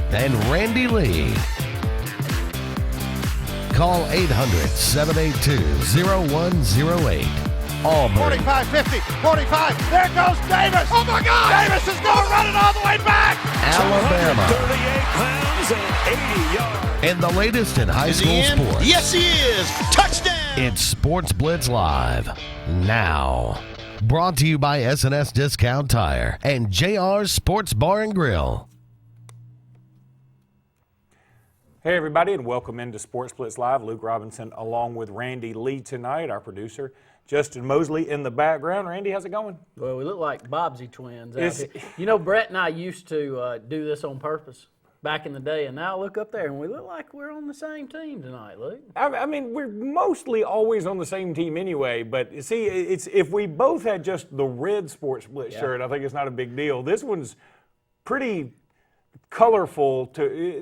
and Randy Lee. Call 800-782-0108. Auburn. 45-50, 45, there goes Davis! Oh my God! Davis is going to run it all the way back! Alabama. 38 pounds and 80 yards. And the latest in high school sports. Yes, he is! Touchdown! It's Sports Blitz Live now. Brought to you by S&S Discount Tire and JR's Sports Bar and Grill. Hey everybody, and welcome into Sports Blitz Live. Luke Robinson along with Randy Lee tonight, our producer. Justin Mosley in the background. Randy, how's it going? Well, we look like Bobsy twins out here. You know, Brett and I used to do this on purpose back in the day, and now I look up there and we look like we're on the same team tonight, Luke. I mean, we're mostly always on the same team anyway, but see, it's if we both had just the red Sports Blitz shirt, I think it's not a big deal. This one's pretty colorful,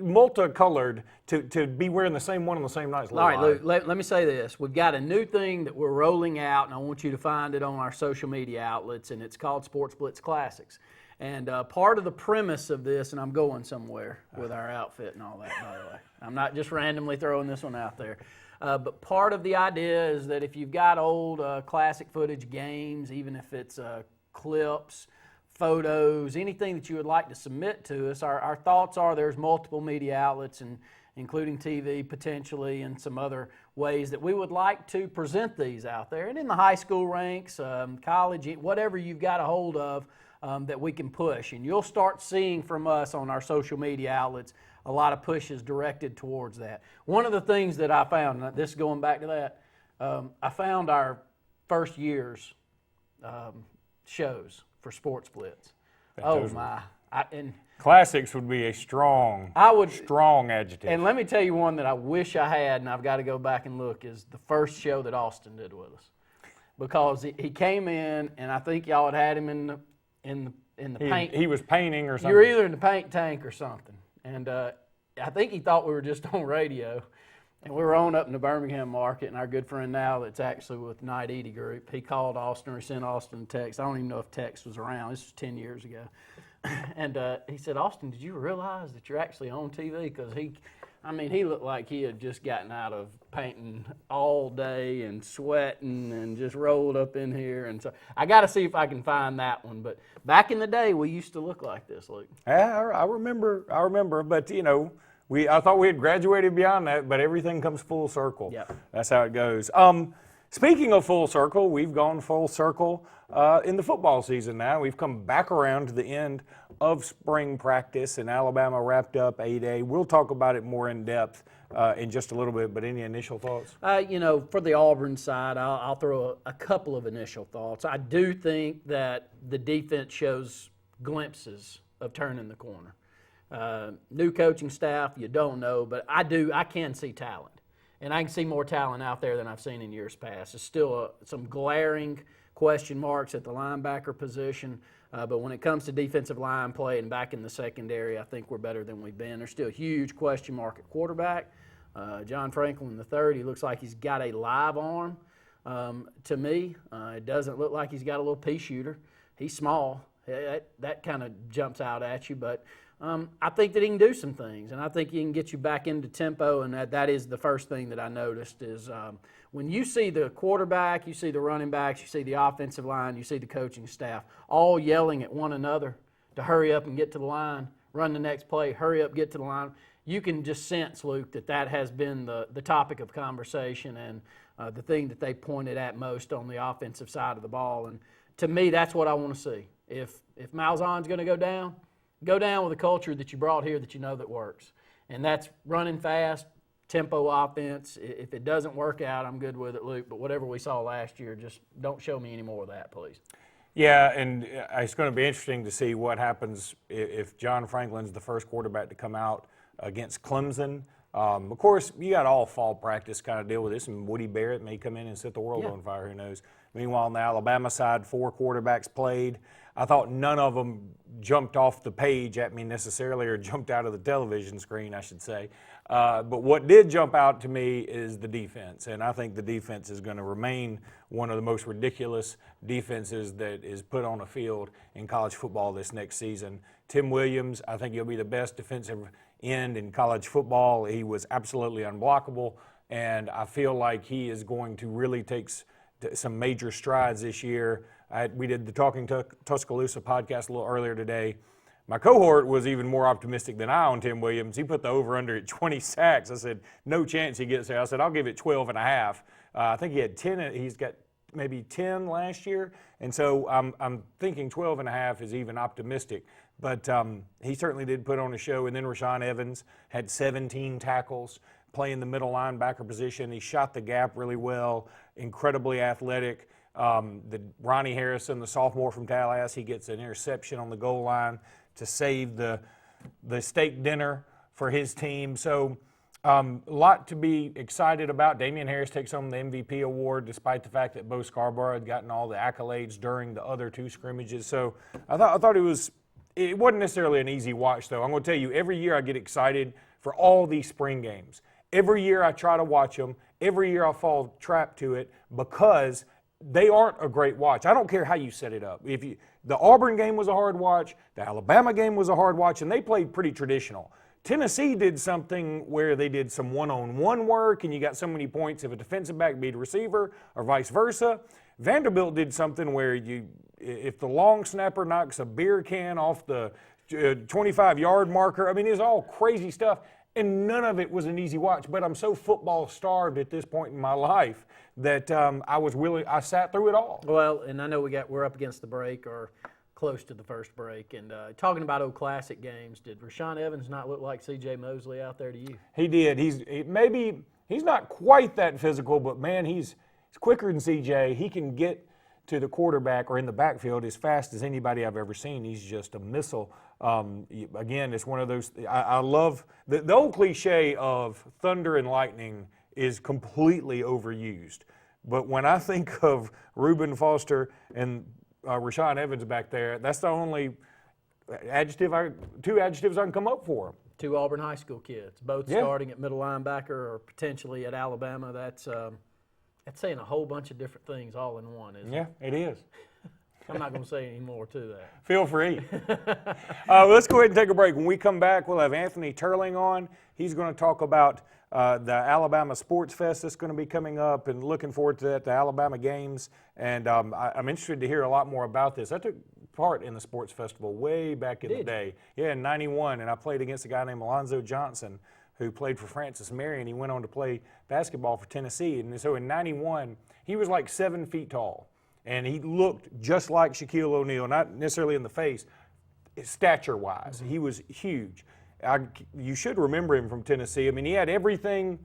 multicolored, to be wearing the same one on the same night. All right, Luke, let me say this. We've got a new thing that we're rolling out, and I want you to find it on our social media outlets, and it's called Sports Blitz Classics. And part of the premise of this, and I'm going somewhere with our outfit and all that, by the way. I'm not just randomly throwing this one out there. But part of the idea is that if you've got old classic footage games, even if it's clips, photos, anything that you would like to submit to us, our thoughts are there's multiple media outlets, and including TV potentially, and some other ways that we would like to present these out there. And in the high school ranks, college, whatever you've got a hold of that we can push. And you'll start seeing from us on our social media outlets a lot of pushes directed towards that. One of the things that I found, and this is going back to that, I found our first year's shows for Sports Blitz. Oh my! Classics would be a strong adjective. And let me tell you one that I wish I had, and I've got to go back and look, is the first show that Austin did with us, because he came in, and I think y'all had him in the paint. He was painting or something. You were either in the paint tank or something, and I think he thought we were just on radio. And we were on up in the Birmingham market, and our good friend now that's actually with Night Edie Group, he called Austin or sent Austin a text. I don't even know if text was around. This was 10 years ago. And he said, "Austin, did you realize that you're actually on TV?" Because he looked like he had just gotten out of painting all day and sweating and just rolled up in here. And so I got to see if I can find that one. But back in the day, we used to look like this, Luke. Yeah, I remember. But, you know, I thought we had graduated beyond that, but everything comes full circle. Yep. That's how it goes. Speaking of full circle, we've gone full circle in the football season now. We've come back around to the end of spring practice, and Alabama wrapped up 8A. We'll talk about it more in depth in just a little bit, but any initial thoughts? For the Auburn side, I'll throw a couple of initial thoughts. I do think that the defense shows glimpses of turning the corner. New coaching staff, you don't know, but I can see talent. And I can see more talent out there than I've seen in years past. There's still some glaring question marks at the linebacker position, but when it comes to defensive line play and back in the secondary, I think we're better than we've been. There's still a huge question mark at quarterback. John Franklin III, he looks like he's got a live arm to me. It doesn't look like he's got a little pea shooter. He's small. That kind of jumps out at you, but I think that he can do some things, and I think he can get you back into tempo, and that is the first thing that I noticed is when you see the quarterback, you see the running backs, you see the offensive line, you see the coaching staff all yelling at one another to hurry up and get to the line, run the next play, hurry up, get to the line. You can just sense, Luke, that has been the topic of conversation and the thing that they pointed at most on the offensive side of the ball. And to me, that's what I want to see. If Malzahn's going to go down with a culture that you brought here that you know that works. And that's running fast, tempo offense. If it doesn't work out, I'm good with it, Luke. But whatever we saw last year, just don't show me any more of that, please. Yeah, and it's going to be interesting to see what happens if John Franklin's the first quarterback to come out against Clemson. Of course, you got all fall practice kind of deal with this, and Woody Barrett may come in and set the world on fire, who knows. Meanwhile, on the Alabama side, 4 quarterbacks played. I thought none of them jumped off the page at me necessarily, or jumped out of the television screen, I should say. But what did jump out to me is the defense, and I think the defense is going to remain one of the most ridiculous defenses that is put on a field in college football this next season. Tim Williams, I think he'll be the best defensive end in college football. He was absolutely unblockable, and I feel like he is going to really take some major strides this year. We did the Talking Tuscaloosa podcast a little earlier today. My cohort was even more optimistic than I on Tim Williams. He put the over-under at 20 sacks. I said, no chance he gets there. I said, I'll give it 12 and a half. I think he had 10. He's got maybe 10 last year. And so I'm thinking 12 and a half is even optimistic. But he certainly did put on a show. And then Rashaan Evans had 17 tackles, playing the middle linebacker position. He shot the gap really well, incredibly athletic. The Ronnie Harrison, the sophomore from Tallahassee, he gets an interception on the goal line to save the steak dinner for his team. So a lot to be excited about. Damian Harris takes home the MVP award, despite the fact that Bo Scarborough had gotten all the accolades during the other two scrimmages. So I thought it wasn't necessarily an easy watch, though. I'm going to tell you, every year I get excited for all these spring games. Every year I try to watch them. Every year I fall trapped to it because they aren't a great watch. I don't care how you set it up. The Auburn game was a hard watch, the Alabama game was a hard watch, and they played pretty traditional. Tennessee did something where they did some one-on-one work, and you got so many points if a defensive back beat a receiver, or vice versa. Vanderbilt did something where if the long snapper knocks a beer can off the 25-yard marker, I mean, it's all crazy stuff. And none of it was an easy watch, but I'm so football starved at this point in my life that I sat through it all. Well, and I know we're up against the break or close to the first break. And talking about old classic games, did Rashaan Evans not look like C.J. Mosley out there to you? He did. He's not quite that physical, but man, he's quicker than C.J. He can get to the quarterback or in the backfield as fast as anybody I've ever seen. He's just a missile. Again, it's one of those, I love, the old cliche of thunder and lightning is completely overused. But when I think of Reuben Foster and Rashaan Evans back there, that's the only two adjectives I can come up for them. Two Auburn high school kids, both starting at middle linebacker or potentially at Alabama. That's saying a whole bunch of different things all in one, isn't it? Yeah, it is. I'm not going to say any more to that. Feel free. Let's go ahead and take a break. When we come back, we'll have Anthony Turling on. He's going to talk about the Alabama Sports Fest that's going to be coming up, and looking forward to that, the Alabama games. And I'm interested to hear a lot more about this. I took part in the Sports Festival way back in the day. Yeah, in 91, and I played against a guy named Alonzo Johnson, who played for Francis Marion. He went on to play basketball for Tennessee. And so in 91, he was like 7 feet tall. And he looked just like Shaquille O'Neal, not necessarily in the face, stature-wise. He was huge. You should remember him from Tennessee. I mean, he had everything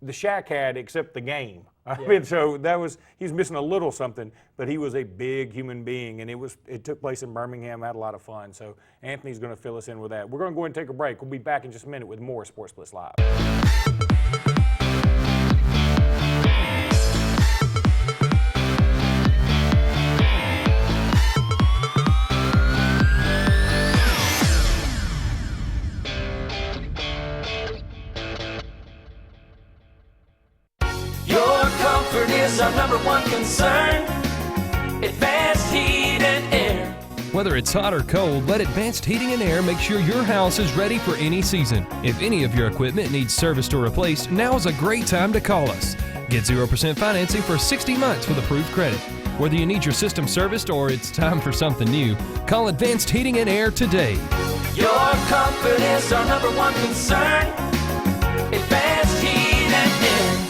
the Shaq had except the game. I mean, so he was missing a little something, but he was a big human being, and it took place in Birmingham. I had a lot of fun. So Anthony's going to fill us in with that. We're going to go ahead and take a break. We'll be back in just a minute with more Sportz Blitz Live. Is our number one concern. Advanced Heat and Air. Whether it's hot or cold, let Advanced Heating and Air make sure your house is ready for any season. If any of your equipment needs serviced or replaced, now is a great time to call us. Get 0% financing for 60 months with approved credit. Whether you need your system serviced or it's time for something new, call Advanced Heating and Air today. Your comfort is our number one concern. Advanced Heat and Air.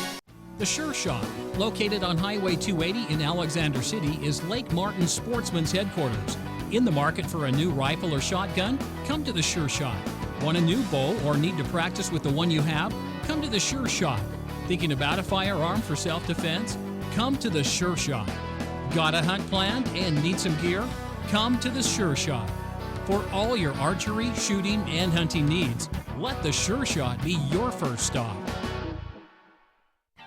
The Sure Shot, located on Highway 280 in Alexander City, is Lake Martin Sportsman's headquarters. In the market for a new rifle or shotgun? Come to the Sure Shot. Want a new bow or need to practice with the one you have? Come to the Sure Shot. Thinking about a firearm for self-defense? Come to the Sure Shot. Got a hunt planned and need some gear? Come to the Sure Shot. For all your archery, shooting, and hunting needs, let the Sure Shot be your first stop.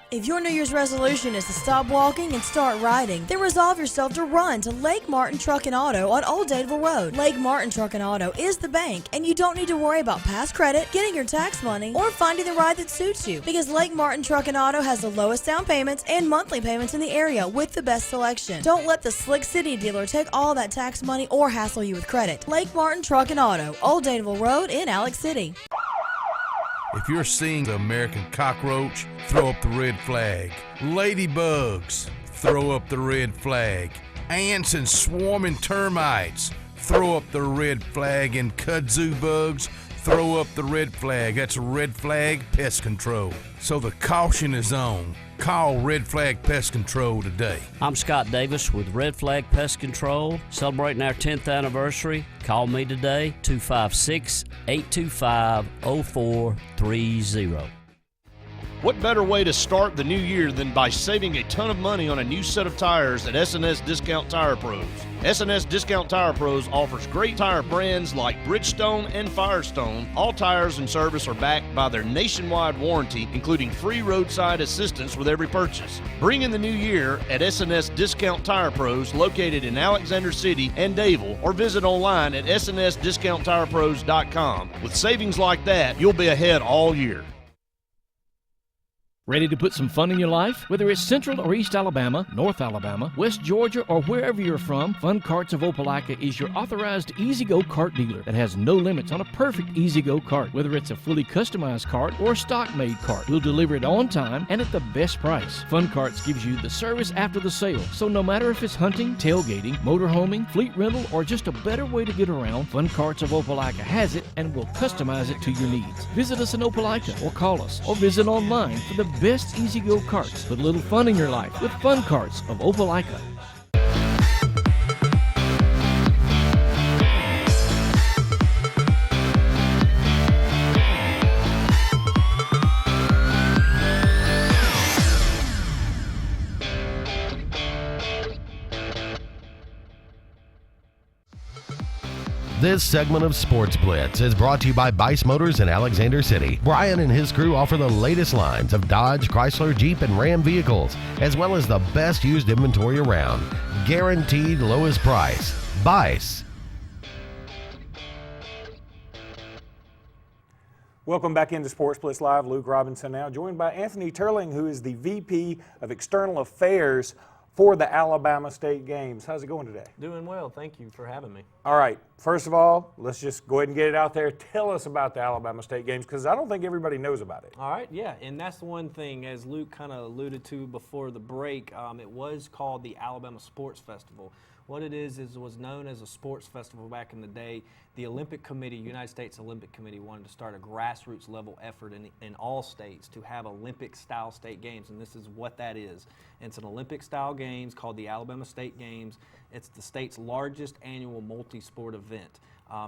If your New Year's resolution is to stop walking and start riding, then resolve yourself to run to Lake Martin Truck and Auto on Old Dadeville Road. Lake Martin Truck and Auto is the bank, and you don't need to worry about past credit, getting your tax money, or finding the ride that suits you, because Lake Martin Truck and Auto has the lowest down payments and monthly payments in the area with the best selection. Don't let the Slick City dealer take all that tax money or hassle you with credit. Lake Martin Truck and Auto, Old Dadeville Road in Alex City. If you're seeing the American cockroach, throw up the red flag. Ladybugs, throw up the red flag. Ants and swarming termites, throw up the red flag. And kudzu bugs, throw up the red flag. That's Red Flag Pest Control. So the caution is on. Call Red Flag Pest Control today. I'm Scott Davis with Red Flag Pest Control, celebrating our 10th anniversary. Call me today, 256-825-0430. What better way to start the new year than by saving a ton of money on a new set of tires at S&S Discount Tire Pros? S&S Discount Tire Pros offers great tire brands like Bridgestone and Firestone. All tires and service are backed by their nationwide warranty, including free roadside assistance with every purchase. Bring in the new year at S&S Discount Tire Pros, located in Alexander City and Dadeville, or visit online at snsdiscounttirepros.com. With savings like that, you'll be ahead all year. Ready to put some fun in your life? Whether it's Central or East Alabama, North Alabama, West Georgia, or wherever you're from, Fun Carts of Opelika is your authorized easy-go kart dealer that has no limits on a perfect easy-go kart. Whether it's a fully customized kart or a stock-made kart, we'll deliver it on time and at the best price. Fun Carts gives you the service after the sale, so no matter if it's hunting, tailgating, motorhoming, fleet rental, or just a better way to get around, Fun Carts of Opelika has it and will customize it to your needs. Visit us in Opelika or call us or visit online for the best easy-go karts. Put a little fun in your life with Fun Carts of Opelika. This segment of Sportz Blitz is brought to you by Bice Motors in Alexander City. Brian and his crew offer the latest lines of Dodge, Chrysler, Jeep, and Ram vehicles, as well as the best used inventory around. Guaranteed lowest price. Bice. Welcome back into Sportz Blitz Live. Luke Robinson now, joined by Anthony Turling, who is the VP of External Affairs for the Alabama State Games. How's it going today? Doing well. Thank you for having me. All right. First of all, let's just go ahead and get it out there. Tell us about the Alabama State Games, because I don't think everybody knows about it. All right. Yeah, and that's the one thing, as Luke kind of alluded to before the break, it was called the Alabama Sports Festival. What it is it was known as a sports festival back in the day. The Olympic Committee, United States Olympic Committee, wanted to start a grassroots level effort in all states to have Olympic-style state games, and this is what that is. It's an Olympic-style games called the Alabama State Games. It's the state's largest annual multi-sport event.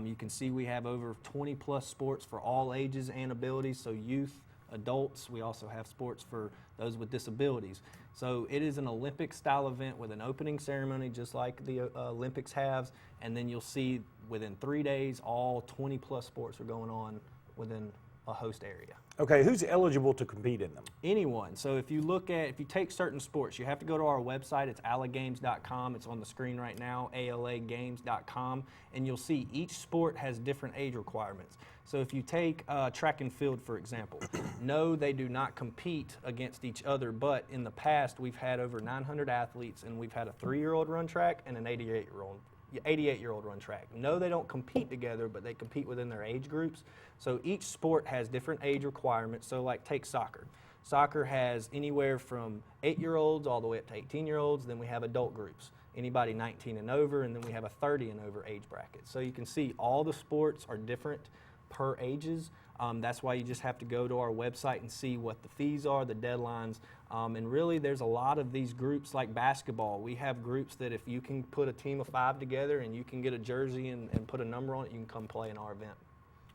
You can see we have over 20-plus sports for all ages and abilities, so youth, adults. We also have sports for those with disabilities. So it is an Olympic-style event with an opening ceremony, just like the Olympics have, and then you'll see within 3 days, all 20-plus sports are going on within a host area. Okay, who's eligible to compete in them? Anyone. So if you take certain sports, you have to go to our website. It's alagames.com. It's on the screen right now, alagames.com, and you'll see each sport has different age requirements. So if you take track and field, for example, no, they do not compete against each other, but in the past we've had over 900 athletes, and we've had a 3-year-old run track and an 88-year-old run track. No, they don't compete together, but they compete within their age groups. So each sport has different age requirements. So like take soccer. Soccer has anywhere from 8-year-olds all the way up to 18-year-olds. Then we have adult groups, anybody 19 and over, and then we have a 30 and over age bracket. So you can see all the sports are different per ages. That's why you just have to go to our website and see what the fees are, the deadlines, and really there's a lot of these groups like basketball. We have groups that if you can put a team of 5 together and you can get a jersey and put a number on it, you can come play in our event.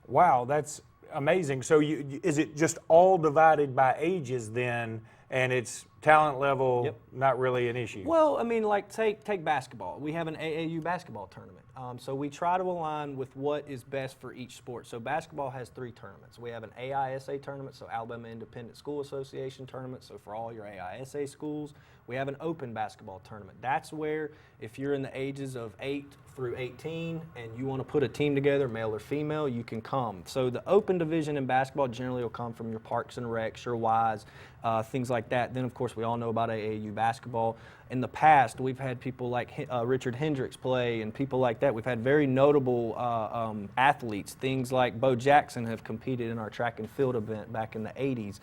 Wow, that's Amazing. So is it just all divided by ages then, and it's talent level not really an issue? Well, I mean, like take basketball. We have an AAU basketball tournament. So we try to align with what is best for each sport. So basketball has 3 tournaments. We have an AISA tournament, so Alabama Independent School Association tournament, so for all your AISA schools. We have an open basketball tournament. That's where if you're in the ages of 8 through 18 and you want to put a team together, male or female, you can come. So the open division in basketball generally will come from your Parks and Recs, your Ys, things like that. Then, of course, we all know about AAU basketball. In the past, we've had people like Richard Hendricks play and people like that. We've had very notable athletes. Things like Bo Jackson have competed in our track and field event back in the 80s.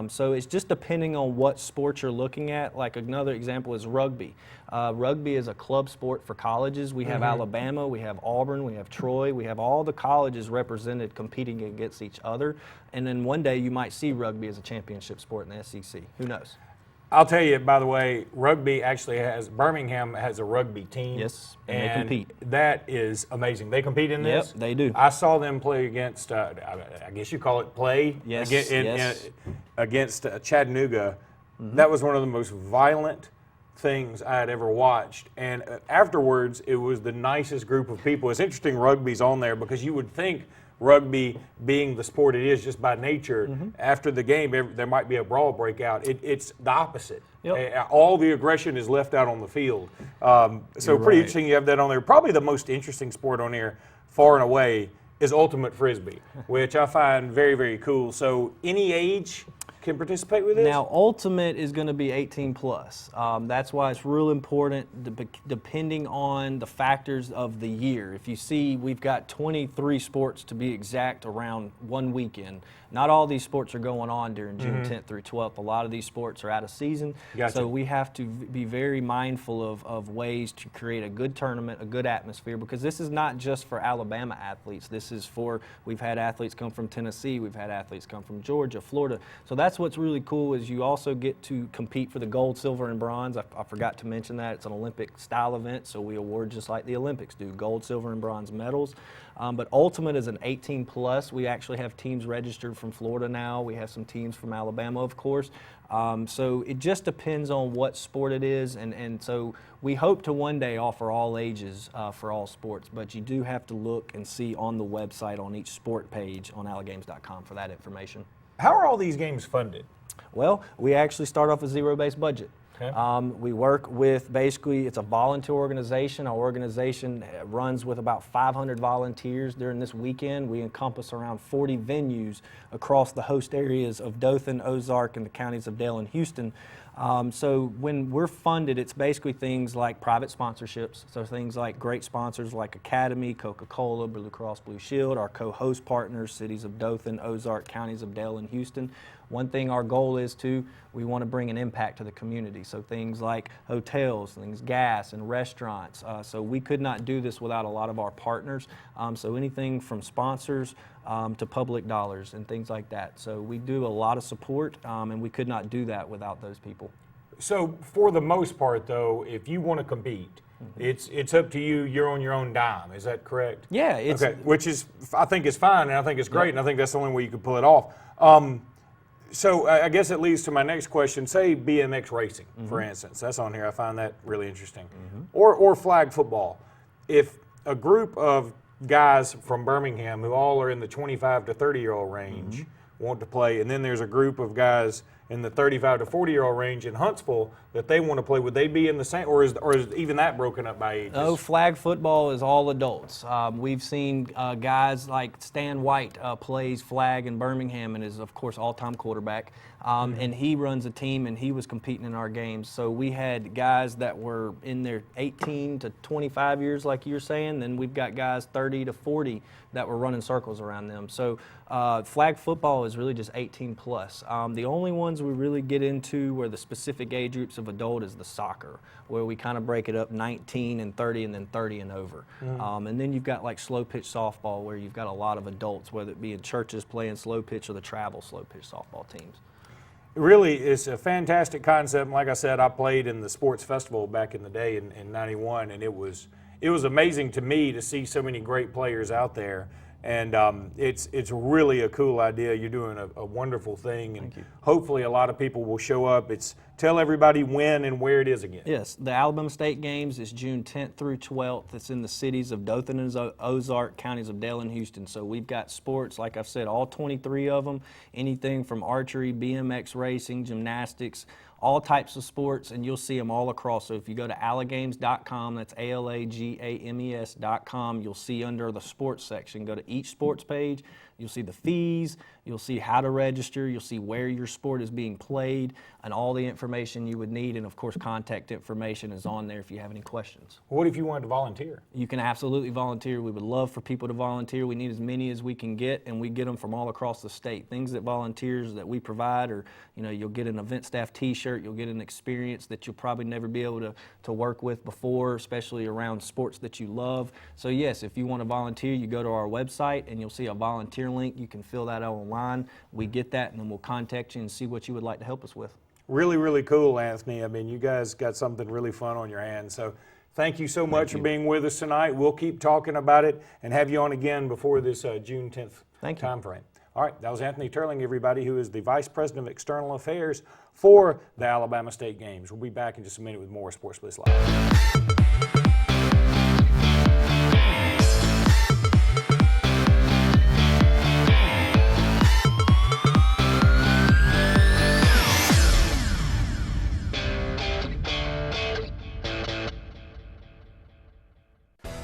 So it's just depending on what sport you're looking at. Like another example is rugby. Rugby is a club sport for colleges. We have Alabama, we have Auburn, we have Troy, we have all the colleges represented competing against each other. And then one day you might see rugby as a championship sport in the SEC. Who knows? I'll tell you, by the way, rugby actually Birmingham has a rugby team. Yes, and they compete. That is amazing. They compete in this? Yep, they do. I saw them play against, I guess you call it play? Yes, against Chattanooga. That was one of the most violent things I had ever watched. And afterwards, it was the nicest group of people. It's interesting rugby's on there because you would think rugby being the sport it is just by nature, after the game there might be a brawl breakout. It's the opposite. All the aggression is left out on the field. So pretty interesting you have that on there. Probably the most interesting sport on here, far and away, is Ultimate Frisbee, which I find very, very cool. So any age can participate with this? Now, Ultimate is going to be 18 plus. That's why it's real important, depending on the factors of the year. If you see, we've got 23 sports to be exact around one weekend. Not all these sports are going on during June 10th through 12th. A lot of these sports are out of season. Gotcha. So we have to be very mindful of ways to create a good tournament, a good atmosphere, because this is not just for Alabama athletes. This is for, we've had athletes come from Tennessee, we've had athletes come from Georgia, Florida. So that's what's really cool is you also get to compete for the gold, silver, and bronze. I forgot to mention that. It's an Olympic style event, so we award just like the Olympics do, gold, silver, and bronze medals. But Ultimate is an 18 plus. We actually have teams registered from Florida now. We have some teams from Alabama, of course. So it just depends on what sport it is. And so we hope to one day offer all ages for all sports. But you do have to look and see on the website on each sport page on allagames.com for that information. How are all these games funded? Well, we actually start off with zero-based budget. Okay. We work with, basically, it's a volunteer organization. Our organization runs with about 500 volunteers during this weekend. We encompass around 40 venues across the host areas of Dothan, Ozark, and the counties of Dale and Houston. So when we're funded, it's basically things like private sponsorships. So things like great sponsors like Academy, Coca-Cola, Blue Cross Blue Shield, our co-host partners, cities of Dothan, Ozark, counties of Dale and Houston. One thing our goal is we want to bring an impact to the community. So things like hotels, things, gas, and restaurants. So we could not do this without a lot of our partners. So anything from sponsors to public dollars and things like that. So we do a lot of support, and we could not do that without those people. So for the most part, though, if you want to compete, it's up to you. You're on your own dime. Is that correct? Yeah. It's, okay. Which is, I think, is fine, and I think it's great, and I think that's the only way you can pull it off. So I guess it leads to my next question. Say BMX racing, for instance. That's on here. I find that really interesting. Or flag football. If a group of guys from Birmingham who all are in the 25 to 30-year-old range want to play, and then there's a group of guys in the 35 to 40-year-old range in Huntsville that they want to play, would they be in the same, or is even that broken up by ages? No, flag football is all adults. We've seen guys like Stan White plays flag in Birmingham and is, of course, all-time quarterback. And he runs a team, and he was competing in our games. So we had guys that were in their 18 to 25 years, like you're saying. Then we've got guys 30 to 40 that were running circles around them. So flag football is really just 18 plus. The only ones we really get into where the specific age groups of adult is the soccer, where we kind of break it up 19 and 30 and then 30 and over. And then you've got like slow pitch softball, where you've got a lot of adults, whether it be in churches playing slow pitch or the travel slow pitch softball teams. Really, it's a fantastic concept. And like I said, I played in the sports festival back in the day in '91, and it was amazing to me to see so many great players out there. And it's really a cool idea. You're doing a wonderful thing, and hopefully a lot of people will show up. Tell everybody when and where it is again. Yes, the Alabama State Games is June 10th through 12th. It's in the cities of Dothan and Ozark, counties of Dale and Houston. So we've got sports, like I've said, all 23 of them, anything from archery, BMX racing, gymnastics, all types of sports, and you'll see them all across. So if you go to alagames.com, that's ALAGAMES.com, you'll see under the sports section, go to each sports page, you'll see the fees, you'll see how to register, you'll see where your sport is being played, and all the information you would need, and of course contact information is on there if you have any questions. What if you wanted to volunteer? You can absolutely volunteer. We would love for people to volunteer. We need as many as we can get, and we get them from all across the state. Things that volunteers that we provide are, you'll get an event staff t-shirt, you'll get an experience that you'll probably never be able to work with before, especially around sports that you love. So yes, if you want to volunteer, you go to our website and you'll see a volunteer link. You can fill that out online. We get that, and then we'll contact you and see what you would like to help us with. Really, really cool, Anthony. I mean, you guys got something really fun on your hands. So thank you so much for being with us tonight. We'll keep talking about it and have you on again before this June 10th time frame. All right, that was Anthony Turling, everybody, who is the Vice President of External Affairs for the Alabama State Games. We'll be back in just a minute with more Sportz Blitz Live.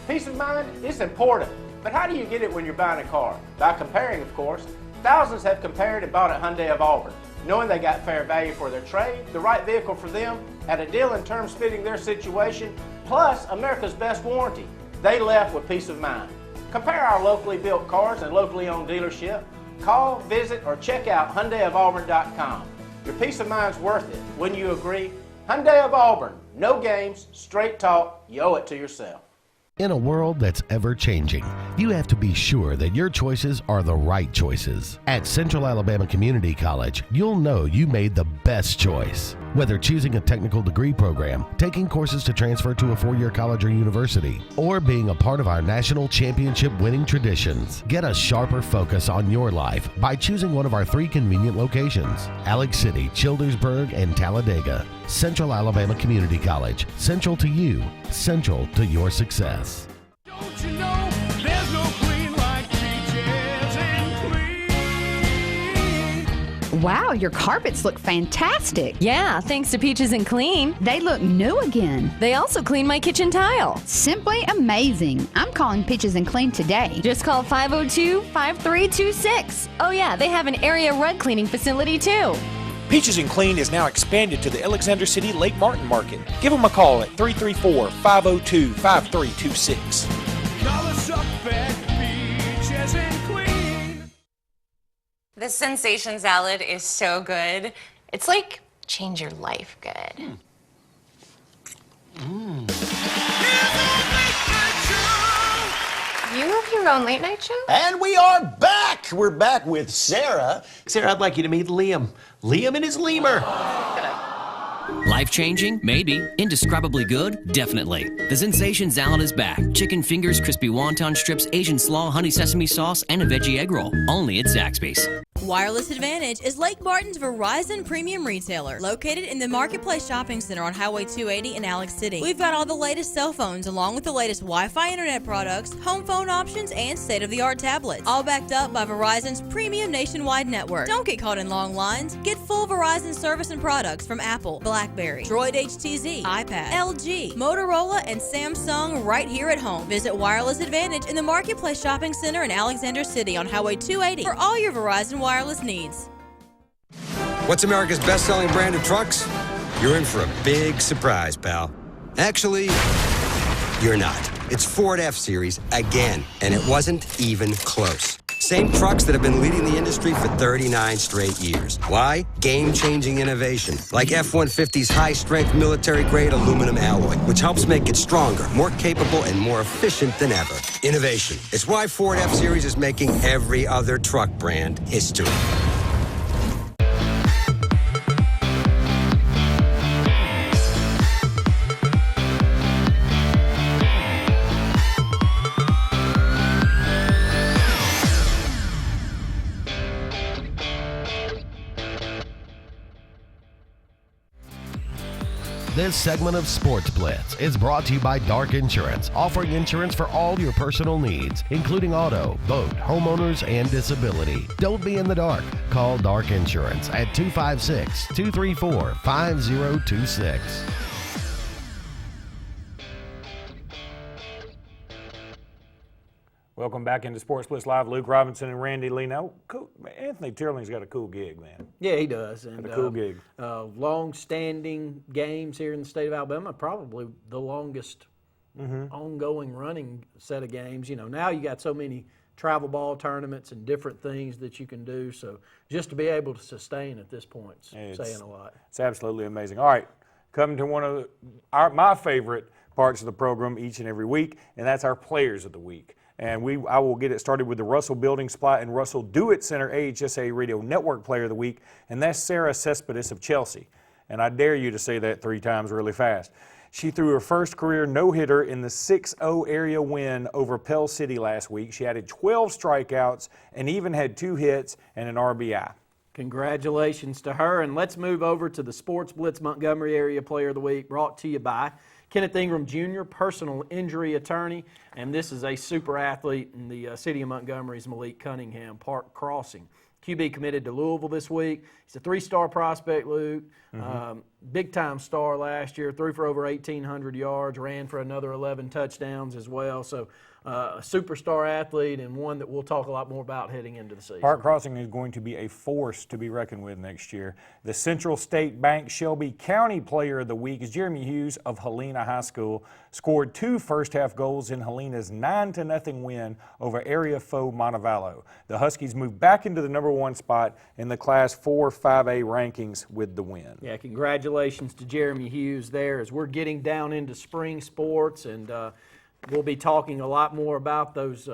Peace of mind is important, but how do you get it when you're buying a car? By comparing, of course. Thousands have compared and bought at Hyundai of Auburn, knowing they got fair value for their trade, the right vehicle for them, at a deal and terms fitting their situation, plus America's best warranty. They left with peace of mind. Compare our locally built cars and locally owned dealership. Call, visit, or check out HyundaiofAuburn.com. Your peace of mind's worth it. Wouldn't you agree? Hyundai of Auburn. No games, straight talk. You owe it to yourself. In a world that's ever-changing, you have to be sure that your choices are the right choices. At Central Alabama Community College, you'll know you made the best choice. Whether choosing a technical degree program, taking courses to transfer to a four-year college or university, or being a part of our national championship winning traditions, get a sharper focus on your life by choosing one of our 3 convenient locations: Alex City, Childersburg, and Talladega. Central Alabama Community College. Central to you, central to your success. Don't you know there's no queen like Peaches and Clean? Wow, your carpets look fantastic. Yeah, thanks to Peaches and Clean. They look new again. They also clean my kitchen tile. Simply amazing. I'm calling Peaches and Clean today. Just call 502-5326. Oh yeah, they have an area rug cleaning facility too. Peaches and Clean is now expanded to the Alexander City Lake Martin Market. Give them a call at 334-502-5326. Call us up at Peaches and Clean. The sensation salad is so good. It's like change your life good. You have your own late night show? And we are back! We're back with Sarah. Sarah, I'd like you to meet Liam. Liam and his lemur. Life-changing? Maybe. Indescribably good? Definitely. The Sensation Salad is back. Chicken fingers, crispy wonton strips, Asian slaw, honey sesame sauce, and a veggie egg roll. Only at Zaxby's. Wireless Advantage is Lake Martin's Verizon premium retailer, located in the Marketplace Shopping Center on Highway 280 in Alex City. We've got all the latest cell phones along with the latest Wi-Fi internet products, home phone options, and state-of-the-art tablets, all backed up by Verizon's premium nationwide network. Don't get caught in long lines. Get full Verizon service and products from Apple, BlackBerry, Droid HTZ, iPad, LG, Motorola, and Samsung right here at home. Visit Wireless Advantage in the Marketplace Shopping Center in Alexander City on Highway 280 for all your Verizon wireless needs. What's America's best-selling brand of trucks? You're in for a big surprise, pal. Actually, you're not. It's Ford F-Series again, and it wasn't even close. Same trucks that have been leading the industry for 39 straight years. Why? Game-changing innovation, like F-150's high-strength military-grade aluminum alloy, which helps make it stronger, more capable, and more efficient than ever. Innovation. It's why Ford F-Series is making every other truck brand history. This segment of Sportz Blitz is brought to you by Dark Insurance, offering insurance for all your personal needs, including auto, boat, homeowners, and disability. Don't be in the dark. Call Dark Insurance at 256-234-5026. Welcome back into Sportz Blitz Live. Luke Robinson and Randy Lee. Now, Anthony Tierling's got a cool gig, man. Yeah, he does. And a cool gig. Long-standing games here in the state of Alabama, probably the longest ongoing running set of games. You know, now you got so many travel ball tournaments and different things that you can do. So just to be able to sustain at this point is saying a lot. It's absolutely amazing. All right, coming to one of my favorite parts of the program each and every week, and that's our Players of the Week. And I will get it started with the Russell Building Supply and Russell Do-It Center AHSA Radio Network Player of the Week, and that's Sarah Cespedes of Chelsea. And I dare you to say that 3 times really fast. She threw her first career no-hitter in the 6-0 area win over Pell City last week. She added 12 strikeouts and even had 2 hits and an RBI. Congratulations to her. And let's move over to the Sportz Blitz Montgomery Area Player of the Week, brought to you by Kenneth Ingram Jr., personal injury attorney, and this is a super athlete in the city of Montgomery's Malik Cunningham, Park Crossing. QB committed to Louisville this week. He's a 3-star prospect, Luke. Big-time star last year, threw for over 1,800 yards, ran for another 11 touchdowns as well. So a superstar athlete and one that we'll talk a lot more about heading into the season. Park Crossing is going to be a force to be reckoned with next year. The Central State Bank Shelby County Player of the Week is Jeremy Hughes of Helena High School. Scored 2 first-half goals in Helena's 9-0 win over area foe Montevallo. The Huskies moved back into the #1 spot in the Class 4 5A rankings with the win. Yeah, congratulations to Jeremy Hughes there as we're getting down into spring sports, and we'll be talking a lot more about those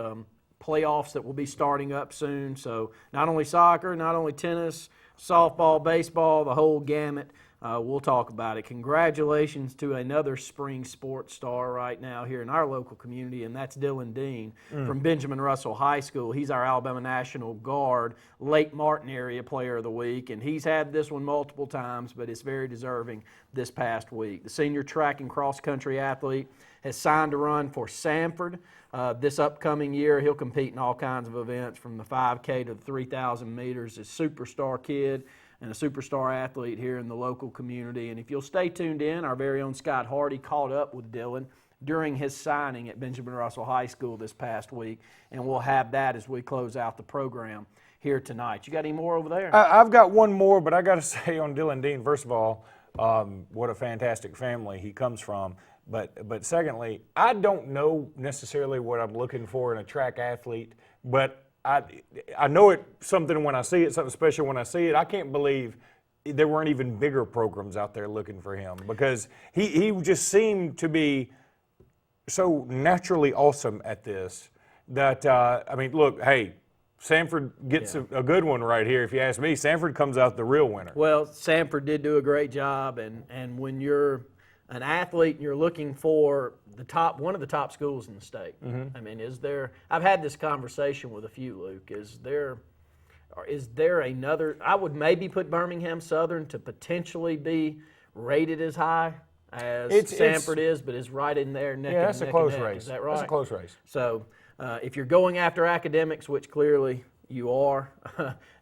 playoffs that will be starting up soon. So not only soccer, not only tennis, softball, baseball, the whole gamut. We'll talk about it. Congratulations to another spring sports star right now here in our local community, and that's Dylan Dean from Benjamin Russell High School. He's our Alabama National Guard Lake Martin Area Player of the Week, and he's had this one multiple times, but it's very deserving this past week. The senior track and cross-country athlete has signed to run for Sanford. This upcoming year, he'll compete in all kinds of events from the 5K to the 3,000 meters. He's a superstar kid and a superstar athlete here in the local community. And if you'll stay tuned in, our very own Scott Hardy caught up with Dylan during his signing at Benjamin Russell High School this past week, and we'll have that as we close out the program here tonight. You got any more over there? I've got one more, but I got to say on Dylan Dean, first of all, what a fantastic family he comes from. But secondly, I don't know necessarily what I'm looking for in a track athlete, but I know it's something when I see it, something special when I see it. I can't believe there weren't even bigger programs out there looking for him, because he just seemed to be so naturally awesome at this that, I mean, look, hey, Sanford gets a good one right here. If you ask me, Sanford comes out the real winner. Well, Sanford did do a great job, and when you're an athlete and you're looking for one of the top schools in the state. I mean, I've had this conversation with a few, Luke, is there another, I would maybe put Birmingham Southern to potentially be rated as high as Sanford is, but is right in there neck and neck. Yeah, that's a close race. Is that right? That's a close race. So if you're going after academics, which clearly you are,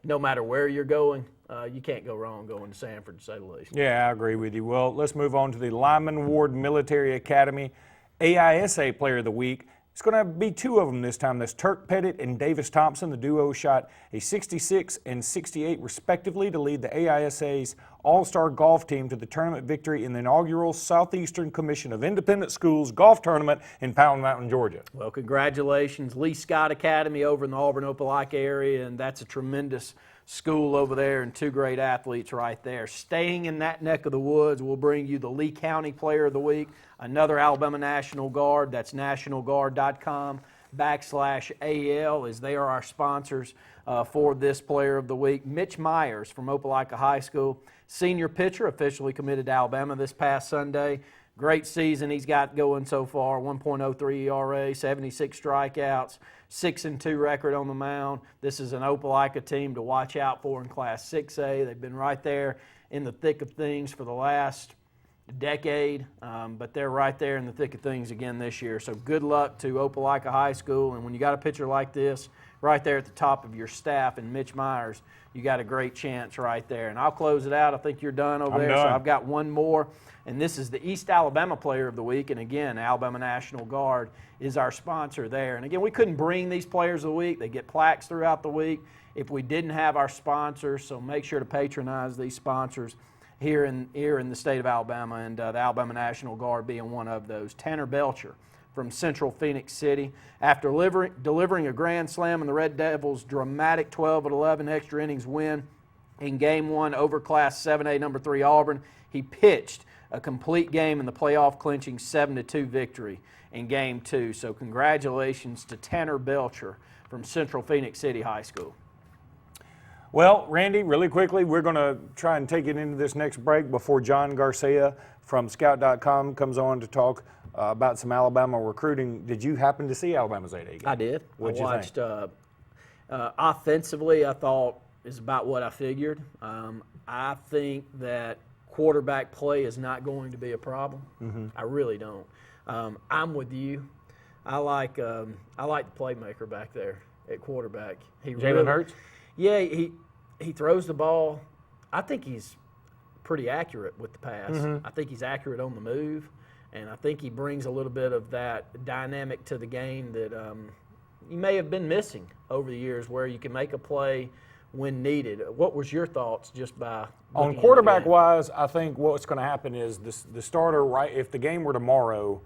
no matter where you're going, you can't go wrong going to Sanford, to say the least. Yeah, I agree with you. Well, let's move on to the Lyman Ward Military Academy AISA Player of the Week. It's going to be 2 of them this time. That's Turk Pettit and Davis Thompson. The duo shot a 66 and 68 respectively to lead the AISA's All-Star Golf Team to the tournament victory in the inaugural Southeastern Commission of Independent Schools Golf Tournament in Powell Mountain, Georgia. Well, congratulations, Lee Scott Academy over in the Auburn Opelika area, and that's a tremendous school over there and 2 great athletes right there. Staying in that neck of the woods, we'll bring you the Lee County Player of the Week, another Alabama National Guard. That's nationalguard.com/AL, as they are our sponsors for this Player of the Week. Mitch Myers from Opelika High School, senior pitcher, officially committed to Alabama this past Sunday. Great season he's got going so far, 1.03 ERA, 76 strikeouts, 6-2 record on the mound. This is an Opelika team to watch out for in Class 6A. They've been right there in the thick of things for the last decade, but they're right there in the thick of things again this year. So good luck to Opelika High School, and when you got a pitcher like this right there at the top of your staff and Mitch Myers, you got a great chance right there. And I'll close it out. I think you're done over there. Done. So I've got one more, and this is the East Alabama Player of the Week. And again, Alabama National Guard is our sponsor there. And again, we couldn't bring these Players of the Week. They get plaques throughout the week if we didn't have our sponsors. So make sure to patronize these sponsors here in the state of Alabama, and the Alabama National Guard being one of those. Tanner Belcher from Central Phoenix City. After delivering a grand slam in the Red Devils' dramatic 12-11 extra innings win in Game 1 over Class 7A number 3 Auburn, he pitched a complete game in the playoff-clinching 7-2 victory in Game 2. So congratulations to Tanner Belcher from Central Phoenix City High School. Well, Randy, really quickly, we're going to try and take it into this next break before John Garcia from Scout.com comes on to talk about some Alabama recruiting. Did you happen to see Alabama's 8A game? I did. What'd I watched, you think? Offensively, I thought is about what I figured. I think that quarterback play is not going to be a problem. I really don't. I'm with you. I like the playmaker back there at quarterback. Jalen Hurts? Yeah, he throws the ball. I think he's pretty accurate with the pass. I think he's accurate on the move, and I think he brings a little bit of that dynamic to the game that you may have been missing over the years, where you can make a play when needed. What was your thoughts just by on quarterback-wise? I think what's going to happen is the starter, right? If the game were tomorrow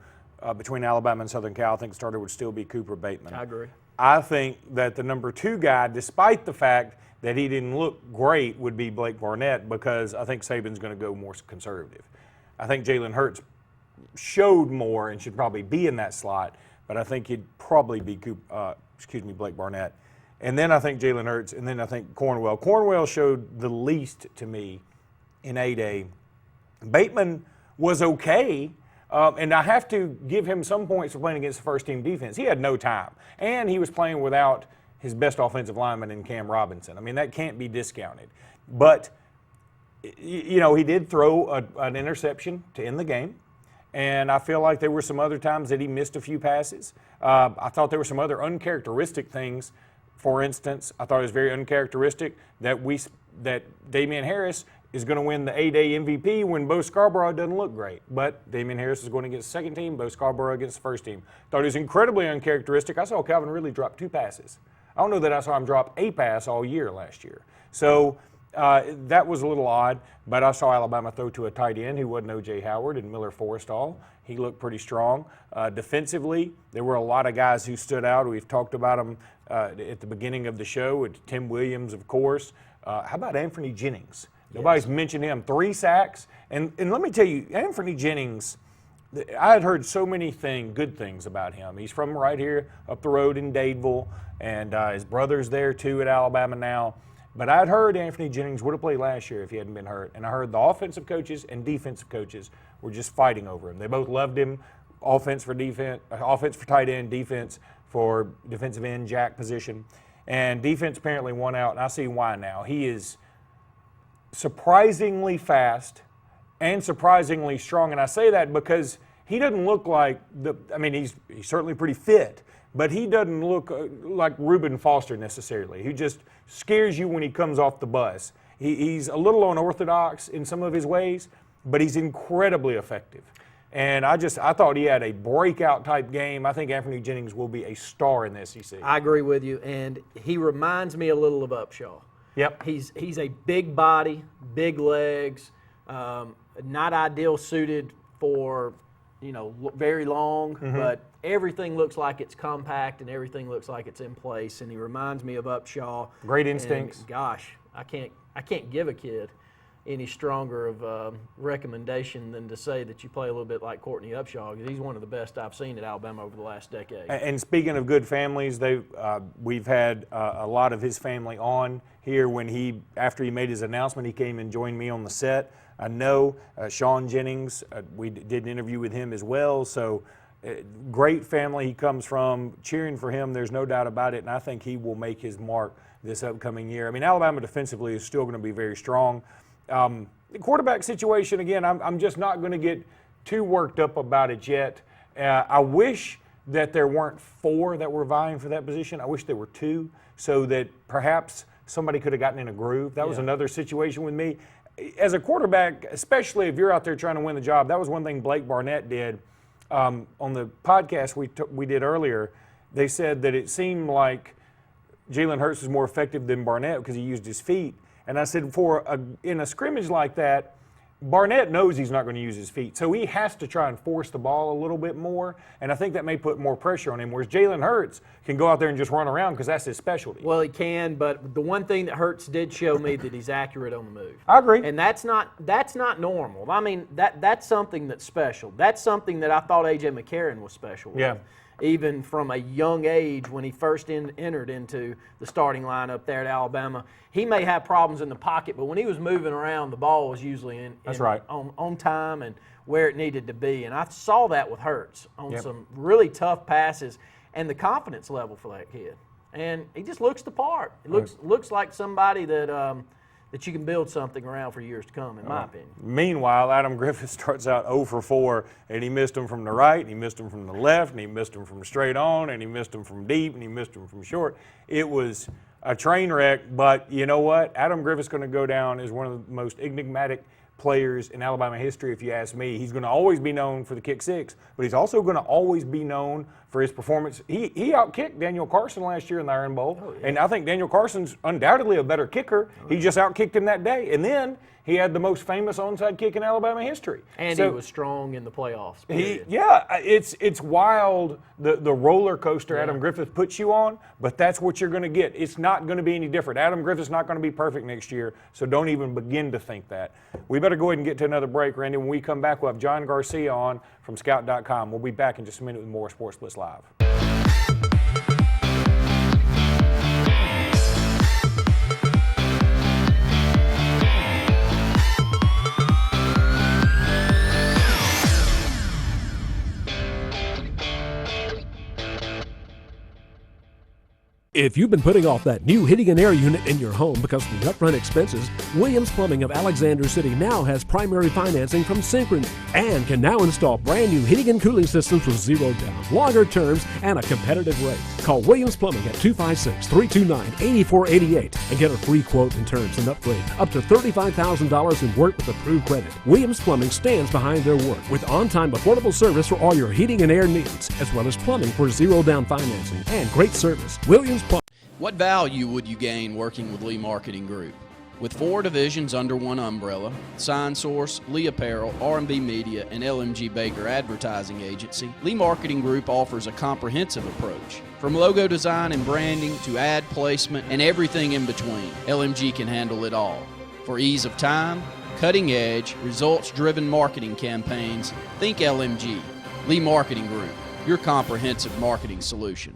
between Alabama and Southern Cal, I think the starter would still be Cooper Bateman. I agree. I think that the number 2 guy, despite the fact that he didn't look great, would be Blake Barnett, because I think Saban's going to go more conservative. I think Jalen Hurts showed more and should probably be in that slot, but I think he'd probably be Blake Barnett. And then I think Jalen Hurts, and then I think Cornwell. Cornwell showed the least to me in 8A. Bateman was okay. And I have to give him some points for playing against the first-team defense. He had no time, and he was playing without his best offensive lineman in Cam Robinson. I mean, that can't be discounted. But, you know, he did throw an interception to end the game, and I feel like there were some other times that he missed a few passes. I thought there were some other uncharacteristic things. For instance, I thought it was very uncharacteristic that Damian Harris is going to win the 8A MVP when Bo Scarborough doesn't look great. But Damian Harris is going against the second team, Bo Scarborough against the first team. Thought it was incredibly uncharacteristic. I saw Calvin Ridley drop 2 passes. I don't know that I saw him drop a pass all year last year. So that was a little odd, but I saw Alabama throw to a tight end who wasn't O.J. Howard and Miller Forrestall. He looked pretty strong. Defensively, there were a lot of guys who stood out. We've talked about them at the beginning of the show, with Tim Williams, of course. How about Anthony Jennings? Nobody's mentioned him. 3 sacks. And let me tell you, Anthony Jennings, I had heard so many good things about him. He's from right here up the road in Dadeville, and his brother's there too at Alabama now. But I'd heard Anthony Jennings would have played last year if he hadn't been hurt. And I heard the offensive coaches and defensive coaches were just fighting over him. They both loved him. Offense for tight end, defense for defensive end, jack position. And defense apparently won out, and I see why now. He is surprisingly fast and surprisingly strong. And I say that because he doesn't look like he's certainly pretty fit, but he doesn't look like Reuben Foster necessarily. He just scares you when he comes off the bus. He's a little unorthodox in some of his ways, but he's incredibly effective. And I thought he had a breakout type game. I think Anthony Jennings will be a star in the SEC. I agree with you, and he reminds me a little of Upshaw. Yep. He's a big body, big legs, not ideal suited for, very long, but everything looks like it's compact and everything looks like it's in place. And he reminds me of Upshaw. Great instincts. And gosh, I can't give a kid any stronger of a recommendation than to say that you play a little bit like Courtney Upshaw. He's one of the best I've seen at Alabama over the last decade. And speaking of good families, we've had a lot of his family on here. After he made his announcement, he came and joined me on the set. I know Sean Jennings, we did an interview with him as well. So great family he comes from. Cheering for him, there's no doubt about it. And I think he will make his mark this upcoming year. I mean, Alabama defensively is still going to be very strong. The quarterback situation, again, I'm just not going to get too worked up about it yet. I wish that there weren't 4 that were vying for that position. I wish there were 2, so that perhaps somebody could have gotten in a groove. That was another situation with me. As a quarterback, especially if you're out there trying to win the job, that was one thing Blake Barnett did on the podcast we did earlier. They said that it seemed like Jalen Hurts was more effective than Barnett because he used his feet. And I said, in a scrimmage like that, Barnett knows he's not going to use his feet, so he has to try and force the ball a little bit more, and I think that may put more pressure on him, whereas Jalen Hurts can go out there and just run around because that's his specialty. Well, he can, but the one thing that Hurts did show me that he's accurate on the move. I agree. And that's not normal. I mean, that's something that's special. That's something that I thought A.J. McCarron was special with. Yeah. Even from a young age when he first entered into the starting lineup there at Alabama. He may have problems in the pocket, but when he was moving around, the ball was usually on time and where it needed to be. And I saw that with Hurts on some really tough passes and the confidence level for that kid. And he just looks the part. He looks like somebody that you can build something around for years to come, in my opinion. Meanwhile, Adam Griffith starts out 0 for 4, and he missed them from the right, and he missed them from the left, and he missed them from straight on, and he missed them from deep, and he missed them from short. It was a train wreck, but you know what? Adam Griffith's going to go down as one of the most enigmatic players in Alabama history, if you ask me. He's going to always be known for the kick six, but he's also going to always be known for his performance. He outkicked Daniel Carson last year in the Iron Bowl, and I think Daniel Carson's undoubtedly a better kicker. He just outkicked him that day, and then he had the most famous onside kick in Alabama history. And he was strong in the playoffs. It's wild, the roller coaster Adam Griffith puts you on, but that's what you're going to get. It's not going to be any different. Adam Griffith's not going to be perfect next year, so don't even begin to think that. We better go ahead and get to another break, Randy. When we come back, we'll have John Garcia on from Scout.com. We'll be back in just a minute with more Sportz Blitz Live. If you've been putting off that new heating and air unit in your home because of the upfront expenses, Williams Plumbing of Alexander City now has primary financing from Synchrony and can now install brand new heating and cooling systems with zero down, longer terms, and a competitive rate. Call Williams Plumbing at 256-329-8488 and get a free quote and terms and upgrade up to $35,000 in work with approved credit. Williams Plumbing stands behind their work with on-time affordable service for all your heating and air needs, as well as plumbing for zero down financing and great service. Williams Plumbing. What value would you gain working with Lee Marketing Group? With 4 divisions under one umbrella, Sign Source, Lee Apparel, R&B Media, and LMG Baker Advertising Agency, Lee Marketing Group offers a comprehensive approach. From logo design and branding to ad placement and everything in between, LMG can handle it all. For ease of time, cutting-edge, results-driven marketing campaigns, think LMG. Lee Marketing Group, your comprehensive marketing solution.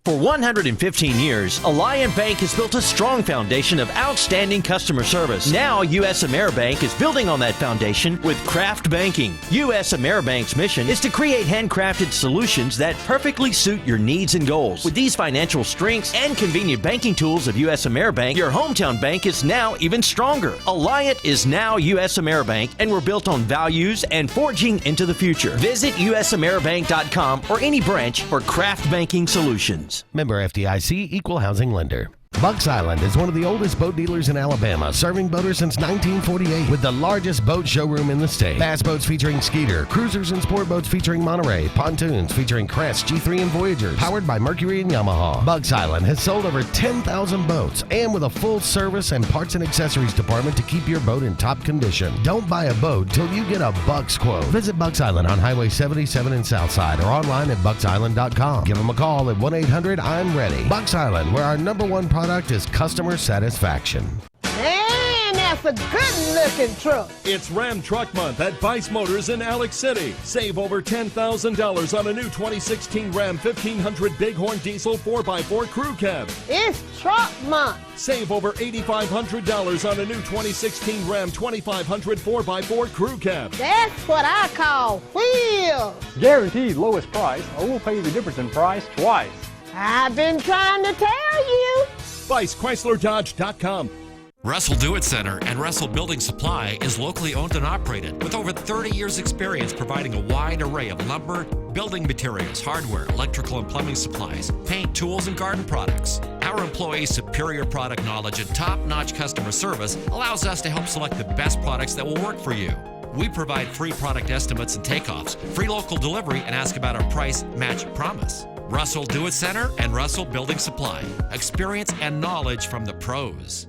For 115 years, Alliant Bank has built a strong foundation of outstanding customer service. Now, U.S. AmeriBank is building on that foundation with Craft Banking. U.S. AmeriBank's mission is to create handcrafted solutions that perfectly suit your needs and goals. With these financial strengths and convenient banking tools of U.S. AmeriBank, your hometown bank is now even stronger. Alliant is now U.S. AmeriBank, and we're built on values and forging into the future. Visit usameribank.com or any branch for Craft Banking solutions. Member FDIC, Equal Housing Lender. Bucks Island is one of the oldest boat dealers in Alabama, serving boaters since 1948 with the largest boat showroom in the state. Bass boats featuring Skeeter, cruisers and sport boats featuring Monterey, pontoons featuring Crest, G3 and Voyagers, powered by Mercury and Yamaha. Bucks Island has sold over 10,000 boats and with a full service and parts and accessories department to keep your boat in top condition. Don't buy a boat till you get a Bucks quote. Visit Bucks Island on Highway 77 in Southside or online at bucksisland.com. Give them a call at 1-800-I'm-READY. Bucks Island, where our #1 product is customer satisfaction. Man, that's a good-looking truck. It's Ram Truck Month at Vice Motors in Alex City. Save over $10,000 on a new 2016 Ram 1500 Bighorn Diesel 4x4 Crew Cab. It's Truck Month. Save over $8,500 on a new 2016 Ram 2500 4x4 Crew Cab. That's what I call wheels. Guaranteed lowest price, or we'll pay you the difference in price twice. I've been trying to tell you. ViceChryslerDodge.com. Russell Do-It Center and Russell Building Supply is locally owned and operated with over 30 years experience providing a wide array of lumber, building materials, hardware, electrical and plumbing supplies, paint, tools, and garden products. Our employees' superior product knowledge and top-notch customer service allows us to help select the best products that will work for you. We provide free product estimates and takeoffs, free local delivery, and ask about our price match promise. Russell Do-It Center and Russell Building Supply. Experience and knowledge from the pros.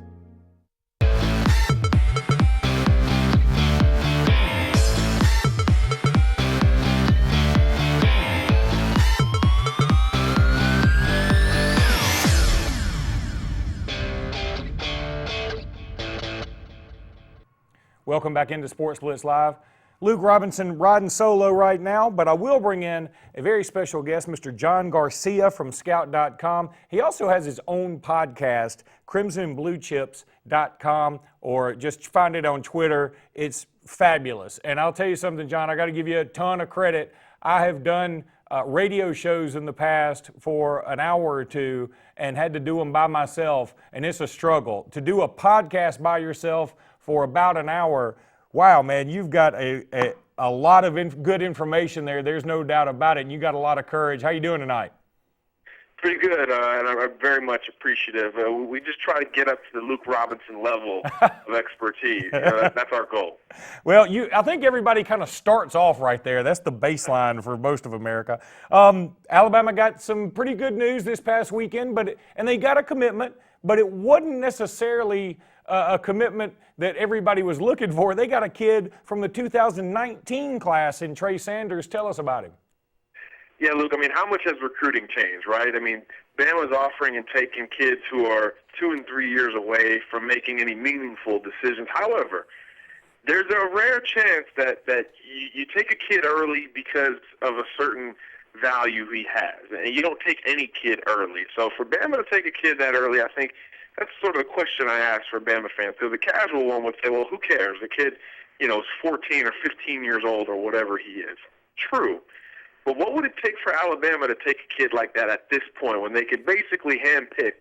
Welcome back into Sportz Blitz Live. Luke Robinson riding solo right now, but I will bring in a very special guest, Mr. John Garcia from Scout.com. He also has his own podcast, CrimsonBlueChips.com, or just find it on Twitter. It's fabulous. And I'll tell you something, John, I got to give you a ton of credit. I have done radio shows in the past for an hour or two and had to do them by myself, and it's a struggle. To do a podcast by yourself for about an hour, wow, man, you've got a lot of good information there. There's no doubt about it, and you got a lot of courage. How you doing tonight? Pretty good, and I'm very much appreciative. We just try to get up to the Luke Robinson level of expertise. That's our goal. Well, I think everybody kind of starts off right there. That's the baseline for most of America. Alabama got some pretty good news this past weekend, and they got a commitment, but it wasn't necessarily a commitment that everybody was looking for. They got a kid from the 2019 class in Trey Sanders. Tell us about him. Yeah, Luke, I mean, how much has recruiting changed, right? I mean, Bama's offering and taking kids who are 2 and 3 years away from making any meaningful decisions. However, there's a rare chance that you take a kid early because of a certain value he has. And you don't take any kid early. So for Bama to take a kid that early, I think that's sort of the question I ask for Bama fans. So the casual one would say, well, who cares? The kid, is 14 or 15 years old or whatever he is. True. But what would it take for Alabama to take a kid like that at this point when they could basically handpick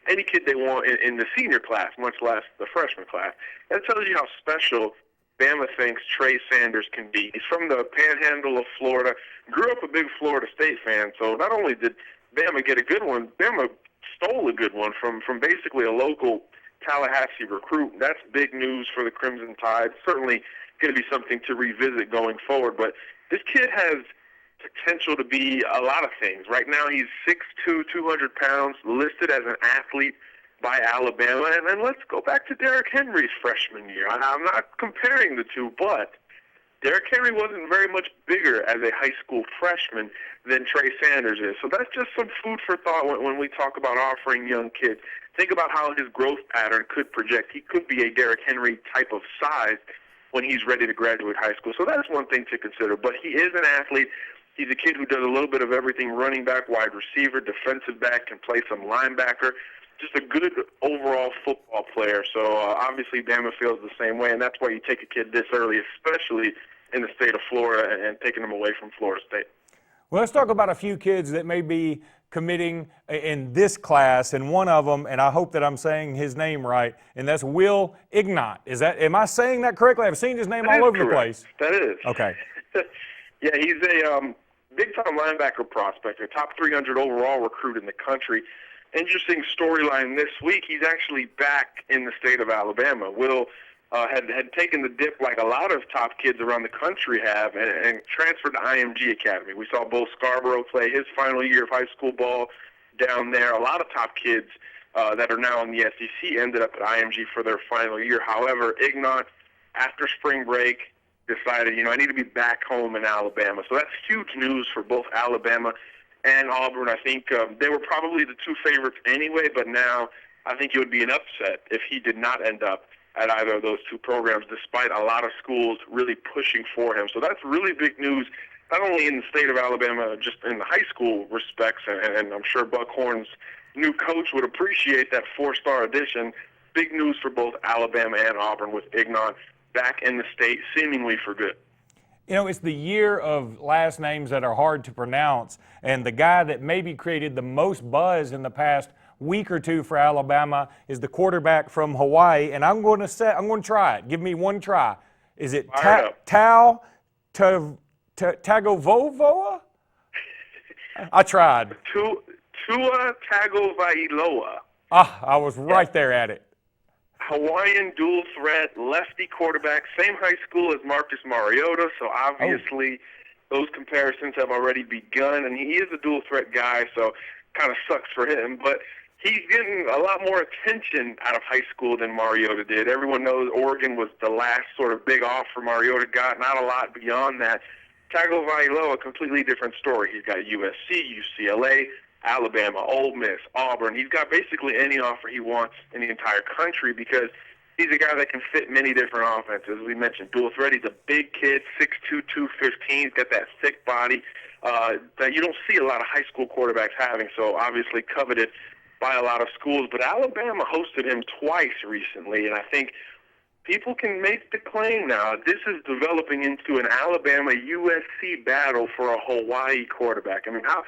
any kid they want in the senior class, much less the freshman class? That tells you how special Bama thinks Trey Sanders can be. He's from the panhandle of Florida, grew up a big Florida State fan, so not only did Bama get a good one, Bama stole a good one from basically a local Tallahassee recruit. That's big news for the Crimson Tide. Certainly going to be something to revisit going forward. But this kid has potential to be a lot of things. Right now he's 6'2", 200 pounds, listed as an athlete by Alabama. And then let's go back to Derrick Henry's freshman year. I'm not comparing the two, but Derrick Henry wasn't very much bigger as a high school freshman than Trey Sanders is. So that's just some food for thought when we talk about offering young kids. Think about how his growth pattern could project. He could be a Derrick Henry type of size when he's ready to graduate high school. So that's one thing to consider. But he is an athlete. He's a kid who does a little bit of everything: running back, wide receiver, defensive back, can play some linebacker. Just a good overall football player. So obviously Bama feels the same way, and that's why you take a kid this early, especially in the state of Florida, and taking them away from Florida State. Well, let's talk about a few kids that may be committing in this class, and one of them, and I hope that I'm saying his name right, and that's Will Ignont. Am I saying that correctly? I've seen his name all over the place. That is. Okay. Yeah, he's a big-time linebacker prospect, a top 300 overall recruit in the country. Interesting storyline this week, he's actually back in the state of Alabama. Will had taken the dip like a lot of top kids around the country have and transferred to IMG Academy. We saw Bo Scarborough play his final year of high school ball down there. A lot of top kids that are now in the SEC ended up at IMG for their final year. However, Ignont, after spring break, decided, I need to be back home in Alabama. So that's huge news for both Alabama and Auburn. I think they were probably the two favorites anyway, but now I think it would be an upset if he did not end up at either of those two programs, despite a lot of schools really pushing for him. So that's really big news, not only in the state of Alabama, just in the high school respects, and I'm sure Buckhorn's new coach would appreciate that 4-star addition. Big news for both Alabama and Auburn with Ignont back in the state, seemingly for good. It's the year of last names that are hard to pronounce, and the guy that maybe created the most buzz in the past week or two for Alabama is the quarterback from Hawaii, and I'm going to try it. Give me one try. Is it Tagovailoa? I tried. Tua Tagovailoa. I was right there at it. Hawaiian dual threat, lefty quarterback, same high school as Marcus Mariota, so obviously those comparisons have already begun, and he is a dual threat guy, so kind of sucks for him, but he's getting a lot more attention out of high school than Mariota did. Everyone knows Oregon was the last sort of big offer Mariota got, not a lot beyond that. Tagovailoa, a completely different story. He's got USC, UCLA, Alabama, Ole Miss, Auburn. He's got basically any offer he wants in the entire country because he's a guy that can fit many different offenses. As we mentioned, dual threat. He's a big kid, 6'2", 215. He's got that thick body that you don't see a lot of high school quarterbacks having, so obviously coveted by a lot of schools. But Alabama hosted him twice recently, and I think people can make the claim now. This is developing into an Alabama-USC battle for a Hawaii quarterback. I mean, how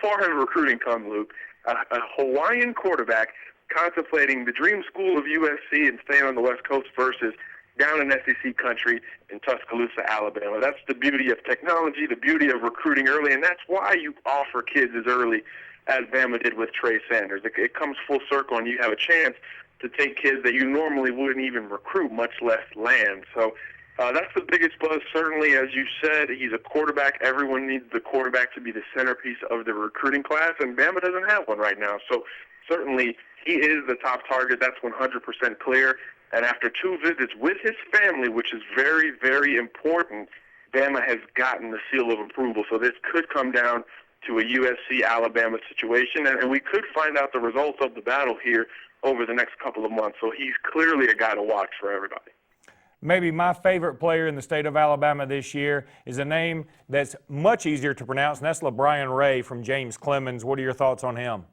far has recruiting come, Luke? A Hawaiian quarterback contemplating the dream school of USC and staying on the West Coast versus down in SEC country in Tuscaloosa, Alabama. That's the beauty of technology, the beauty of recruiting early, and that's why you offer kids as early as Bama did with Trey Sanders. It comes full circle, and you have a chance to take kids that you normally wouldn't even recruit, much less land. So that's the biggest buzz. Certainly, as you said, he's a quarterback. Everyone needs the quarterback to be the centerpiece of the recruiting class, and Bama doesn't have one right now. So certainly he is the top target. That's 100% clear. And after 2 visits with his family, which is very, very important, Bama has gotten the seal of approval. So this could come down to a USC-Alabama situation, and we could find out the results of the battle here over the next couple of months. So he's clearly a guy to watch for everybody. Maybe my favorite player in the state of Alabama this year is a name that's much easier to pronounce, and that's LeBrian Ray from James Clemens. What are your thoughts on him?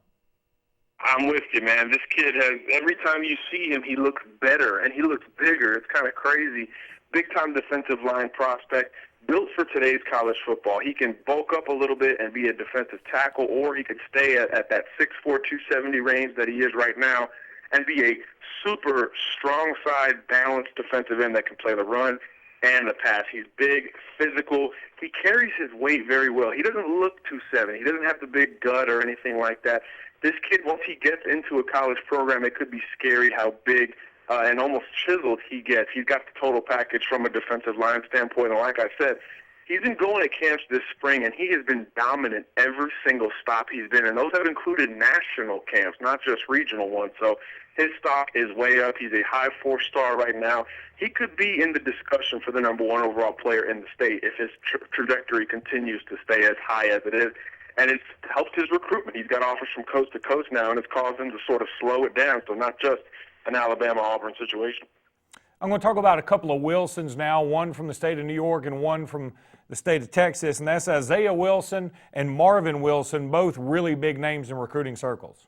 I'm with you, man. This kid has, every time you see him, he looks better, and he looks bigger. It's kind of crazy. Big-time defensive line prospect, built for today's college football. He can bulk up a little bit and be a defensive tackle, or he could stay at that 6'4", 270 range that he is right now and be a super strong-side, balanced defensive end that can play the run and the pass. He's big, physical. He carries his weight very well. He doesn't look 270. He doesn't have the big gut or anything like that. This kid, once he gets into a college program, it could be scary how big and almost chiseled he gets. He's got the total package from a defensive line standpoint. And like I said, he's been going to camps this spring, and he has been dominant every single stop he's been. And those have included national camps, not just regional ones. So his stock is way up. He's a high 4-star right now. He could be in the discussion for the number 1 overall player in the state if his trajectory continues to stay as high as it is. And it's helped his recruitment. He's got offers from coast to coast now, and it's caused him to sort of slow it down. So not just an Alabama-Auburn situation. I'm going to talk about a couple of Wilsons now, one from the state of New York and one from the state of Texas, and that's Isaiah Wilson and Marvin Wilson, both really big names in recruiting circles.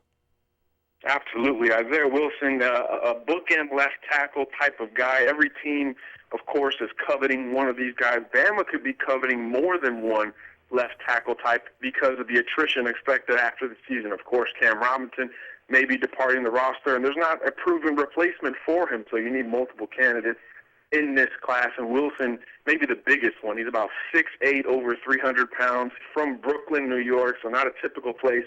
Absolutely. Isaiah Wilson, a bookend left tackle type of guy. Every team, of course, is coveting one of these guys. Bama could be coveting more than one left tackle type because of the attrition expected after the season. Of course, Cam Robinson may be departing the roster, and there's not a proven replacement for him, so you need multiple candidates in this class. And Wilson may be the biggest one. He's about 6'8", over 300 pounds, from Brooklyn, New York, so not a typical place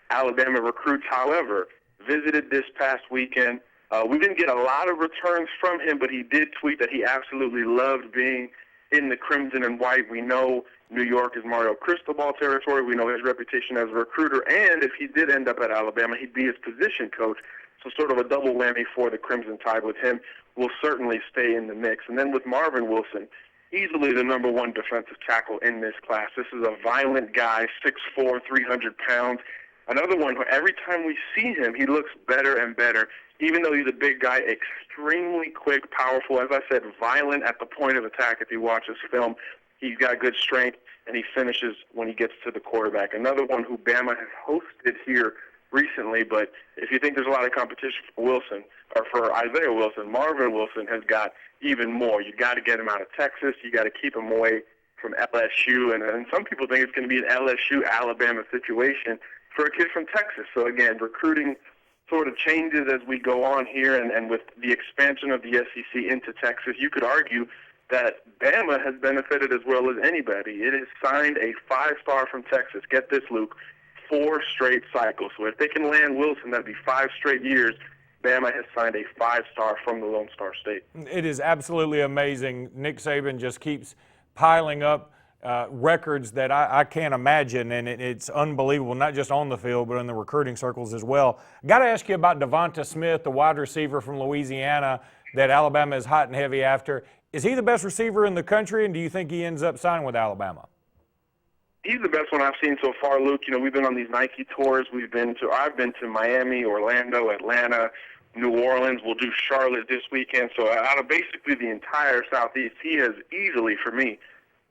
Alabama recruits. However, visited this past weekend. We didn't get a lot of returns from him, but he did tweet that he absolutely loved being in the crimson and white. We know New York is Mario Cristobal territory. We know his reputation as a recruiter. And if he did end up at Alabama, he'd be his position coach. So sort of a double whammy for the Crimson Tide with him. Will certainly stay in the mix. And then with Marvin Wilson, easily the number 1 defensive tackle in this class. This is a violent guy, 6'4", 300 pounds. Another one who every time we see him, he looks better and better. Even though he's a big guy, extremely quick, powerful, as I said, violent at the point of attack if you watch his film. He's got good strength, and he finishes when he gets to the quarterback. Another one who Bama has hosted here recently, but if you think there's a lot of competition for Wilson, or for Isaiah Wilson, Marvin Wilson has got even more. You got to get him out of Texas. You got to keep him away from LSU, and some people think it's going to be an LSU-Alabama situation for a kid from Texas. So again, recruiting sort of changes as we go on here, and with the expansion of the SEC into Texas, you could argue that Bama has benefited as well as anybody. It has signed a 5-star from Texas. Get this, Luke, 4 straight cycles. So if they can land Wilson, that'd be 5 straight years. Bama has signed a 5-star from the Lone Star State. It is absolutely amazing. Nick Saban just keeps piling up records that I can't imagine, and it's unbelievable, not just on the field, but in the recruiting circles as well. Got to ask you about Devonta Smith, the wide receiver from Louisiana that Alabama is hot and heavy after. Is he the best receiver in the country, and do you think he ends up signing with Alabama? He's the best one I've seen so far, Luke. You know, we've been on these Nike tours. I've been to Miami, Orlando, Atlanta, New Orleans. We'll do Charlotte this weekend. So out of basically the entire Southeast, he has easily, for me,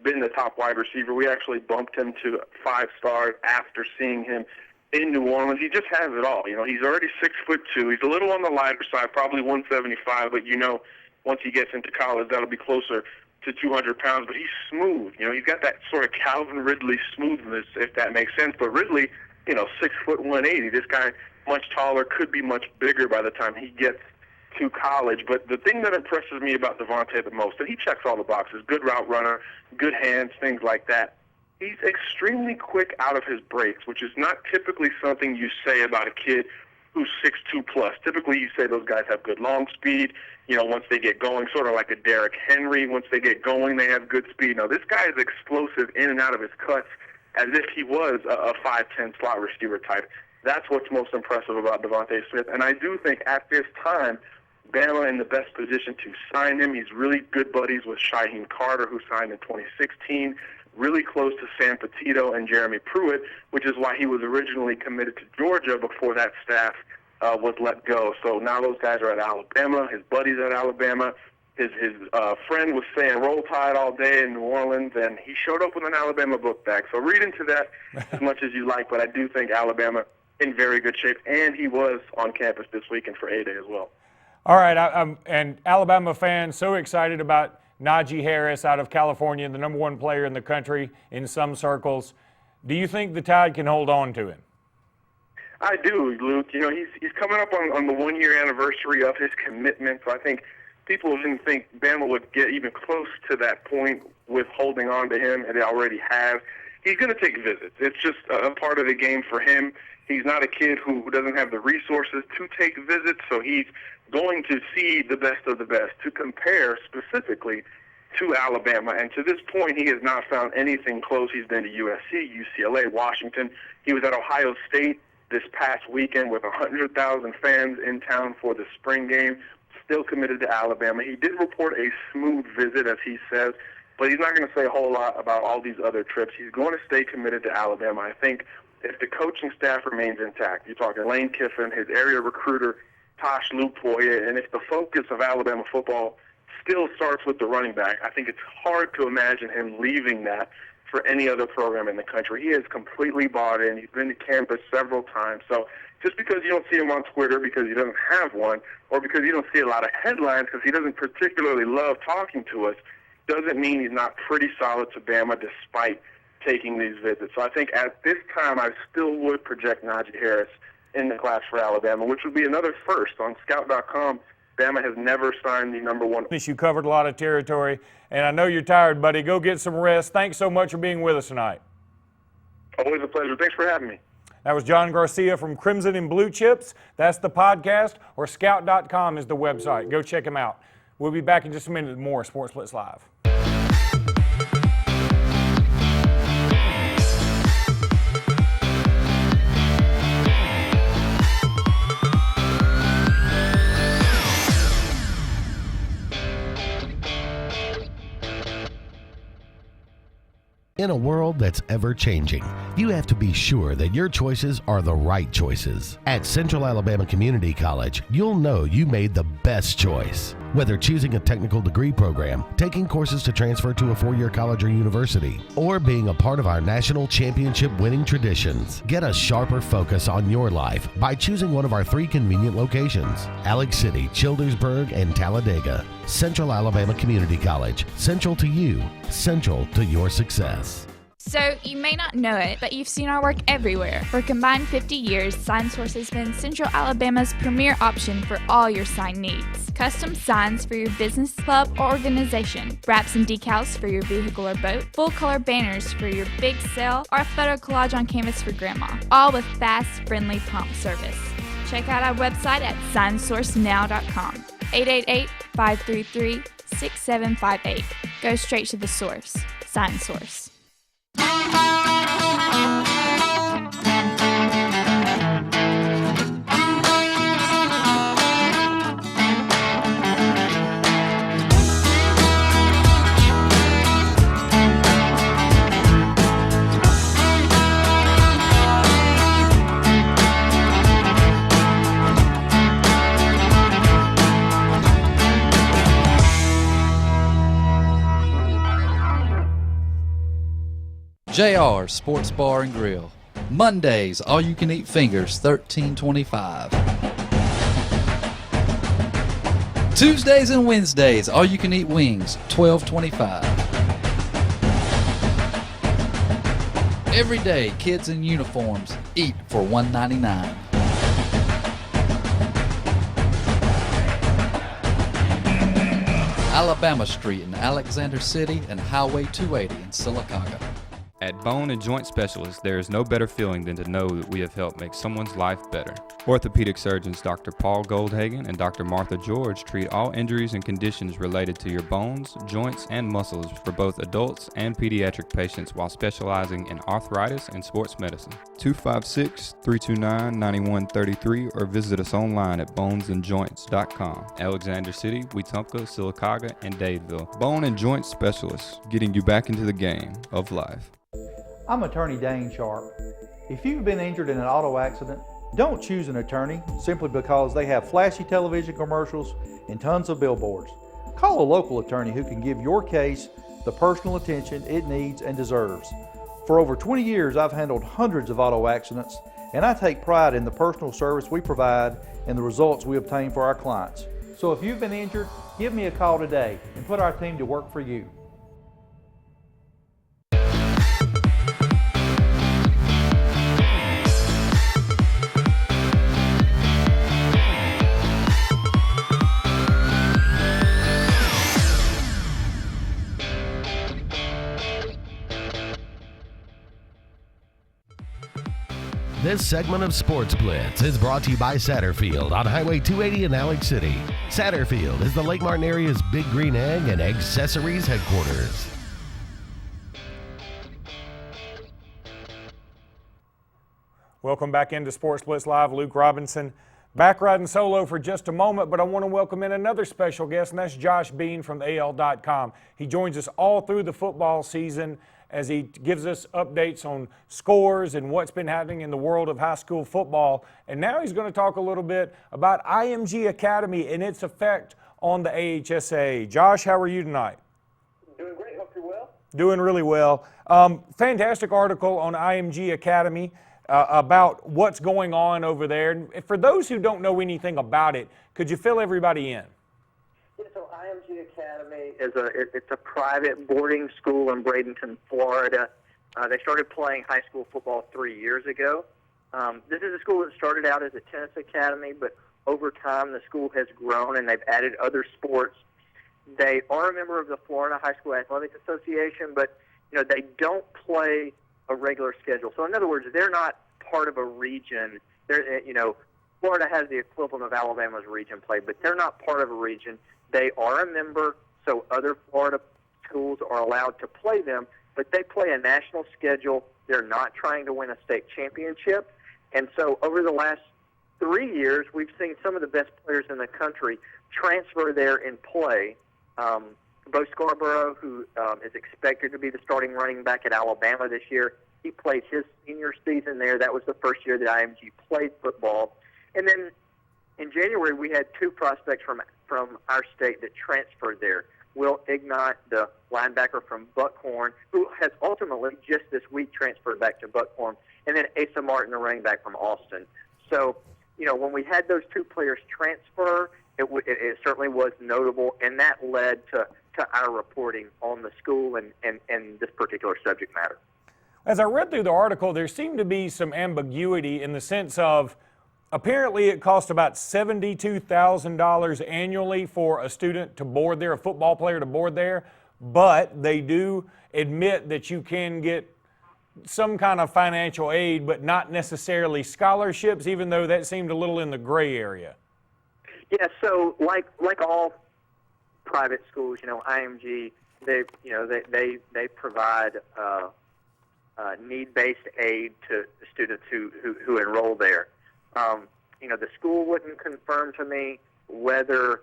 been the top wide receiver. We actually bumped him to 5 stars after seeing him in New Orleans. He just has it all. You know, he's already 6'2". He's a little on the lighter side, probably 175, but you know, once he gets into college, that'll be closer to 200 pounds. But he's smooth. You know, he's got that sort of Calvin Ridley smoothness, if that makes sense. But Ridley, you know, 6'1", 180. This guy, much taller, could be much bigger by the time he gets to college. But the thing that impresses me about Devonta the most, and he checks all the boxes, good route runner, good hands, things like that. He's extremely quick out of his breaks, which is not typically something you say about a kid who's 6'2 plus. Typically you say those guys have good long speed, you know, once they get going, sort of like a Derrick Henry. Once they get going, they have good speed. Now, this guy is explosive in and out of his cuts as if he was a 5'10 slot receiver type. That's what's most impressive about Devonta Smith. And I do think at this time, Bama in the best position to sign him. He's really good buddies with Shaheem Carter, who signed in 2016, really close to Sam Petito and Jeremy Pruitt, which is why he was originally committed to Georgia before that staff was let go. So now those guys are at Alabama. His buddies at Alabama. His friend was saying Roll Tide all day in New Orleans, and he showed up with an Alabama book bag. So read into that as much as you like, but I do think Alabama in very good shape, and he was on campus this weekend for A-Day as well. All right, and Alabama fans so excited about Najee Harris out of California, the #1 player in the country in some circles. Do you think the Tide can hold on to him? I do, Luke. You know, he's coming up on the 1-year anniversary of his commitment, so I think people didn't think Bama would get even close to that point with holding on to him, and they already have. He's going to take visits. It's just a part of the game for him. He's not a kid who doesn't have the resources to take visits, so he's going to see the best of the best to compare specifically to Alabama. And to this point, he has not found anything close. He's been to USC, UCLA, Washington. He was at Ohio State this past weekend with 100,000 fans in town for the spring game, still committed to Alabama. He did report a smooth visit, as he says, but he's not going to say a whole lot about all these other trips. He's going to stay committed to Alabama. I think if the coaching staff remains intact, you're talking Lane Kiffin, his area recruiter, Tosh Lupoya, and if the focus of Alabama football still starts with the running back, I think it's hard to imagine him leaving that for any other program in the country. He is completely bought in. He's been to campus several times. So just because you don't see him on Twitter because he doesn't have one, or because you don't see a lot of headlines because he doesn't particularly love talking to us, doesn't mean he's not pretty solid to Bama despite taking these visits. So I think at this time I still would project Najee Harris in the class for Alabama, which would be another first. On Scout.com, Bama has never signed the #1. You covered a lot of territory, and I know you're tired, buddy. Go get some rest. Thanks so much for being with us tonight. Always a pleasure. Thanks for having me. That was John Garcia from Crimson and Blue Chips. That's the podcast, or Scout.com is the website. Go check him out. We'll be back in just a minute with more Sports Blitz Live. In a world that's ever-changing, you have to be sure that your choices are the right choices. At Central Alabama Community College, you'll know you made the best choice. Whether choosing a technical degree program, taking courses to transfer to a 4-year college or university, or being a part of our national championship winning traditions, get a sharper focus on your life by choosing one of our 3 convenient locations: Alex City, Childersburg, and Talladega. Central Alabama Community College. Central to you. Central to your success. So, you may not know it, but you've seen our work everywhere. For a combined 50 years, SignSource has been Central Alabama's premier option for all your sign needs. Custom signs for your business, club, or organization. Wraps and decals for your vehicle or boat. Full-color banners for your big sale, or a photo collage on canvas for grandma. All with fast, friendly, prompt service. Check out our website at signsourcenow.com. 888-533-6758. Go straight to the source. SignSource. JR Sports Bar and Grill. Mondays, all you can eat fingers, $13.25. Tuesdays and Wednesdays, all you can eat wings, $12.25. Every day, kids in uniforms eat for $1.99. Alabama Street in Alexander City and Highway 280 in Sylacauga. At Bone and Joint Specialists, there is no better feeling than to know that we have helped make someone's life better. Orthopedic surgeons Dr. Paul Goldhagen and Dr. Martha George treat all injuries and conditions related to your bones, joints, and muscles for both adults and pediatric patients while specializing in arthritis and sports medicine. 256-329-9133 or visit us online at bonesandjoints.com. Alexander City, Wetumpka, Sylacauga, and Dadeville. Bone and Joint Specialists, getting you back into the game of life. I'm attorney Dane Sharp. If you've been injured in an auto accident, don't choose an attorney simply because they have flashy television commercials and tons of billboards. Call a local attorney who can give your case the personal attention it needs and deserves. For over 20 years, I've handled hundreds of auto accidents, and I take pride in the personal service we provide and the results we obtain for our clients. So if you've been injured, give me a call today and put our team to work for you. This segment of Sports Blitz is brought to you by Satterfield on Highway 280 in Alex City. Satterfield is the Lake Martin area's Big Green Egg and Accessories headquarters. Welcome back into Sports Blitz Live. Luke Robinson back riding solo for just a moment, but I want to welcome in another special guest, and that's Josh Bean from AL.com. He joins us all through the football season as he gives us updates on scores and what's been happening in the world of high school football. And now he's going to talk a little bit about IMG Academy and its effect on the AHSA. Josh, how are you tonight? Doing great. Hope you're well. Doing really well. Fantastic article on IMG Academy about what's going on over there. And for those who don't know anything about it, could you fill everybody in? Yeah, so IMG Academy it's a private boarding school in Bradenton, Florida. They started playing high school football 3 years ago. This is a school that started out as a tennis academy, but over time the school has grown and they've added other sports. They are a member of the Florida High School Athletics Association, but they don't play a regular schedule. So in other words, they're not part of a region. Florida has the equivalent of Alabama's region play, but they're not part of a region. They are a member, so other Florida schools are allowed to play them, but they play a national schedule. They're not trying to win a state championship. And so over the last 3 years, we've seen some of the best players in the country transfer there and play. Bo Scarborough, who is expected to be the starting running back at Alabama this year, he played his senior season there. That was the first year that IMG played football. And then in January, we had two prospects from our state that transferred there. Will Ignat, the linebacker from Buckhorn, who has ultimately just this week transferred back to Buckhorn, and then Asa Martin, the running back from Austin. So, when we had those two players transfer, it certainly was notable, and that led to our reporting on the school and this particular subject matter. As I read through the article, there seemed to be some ambiguity in the sense of apparently it costs about $72,000 annually for a student to board there, a football player to board there, but they do admit that you can get some kind of financial aid, but not necessarily scholarships, even though that seemed a little in the gray area. Yeah, so like all private schools, IMG, they provide need-based aid to students who enroll there. The school wouldn't confirm to me whether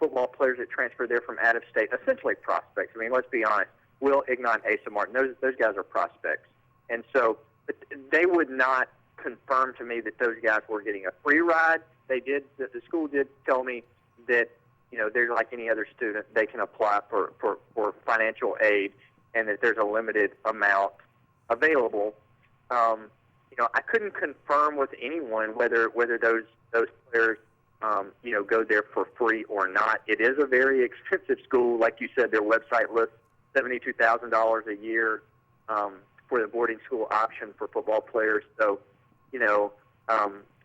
football players that transfer there from out of state, essentially prospects. I mean, let's be honest. Will, Ignon, Asa Martin, those guys are prospects. And so they would not confirm to me that those guys were getting a free ride. The school did tell me that, they're like any other student, they can apply for financial aid and that there's a limited amount available. I couldn't confirm with anyone whether those players, go there for free or not. It is a very expensive school. Like you said, their website lists $72,000 a year for the boarding school option for football players. So,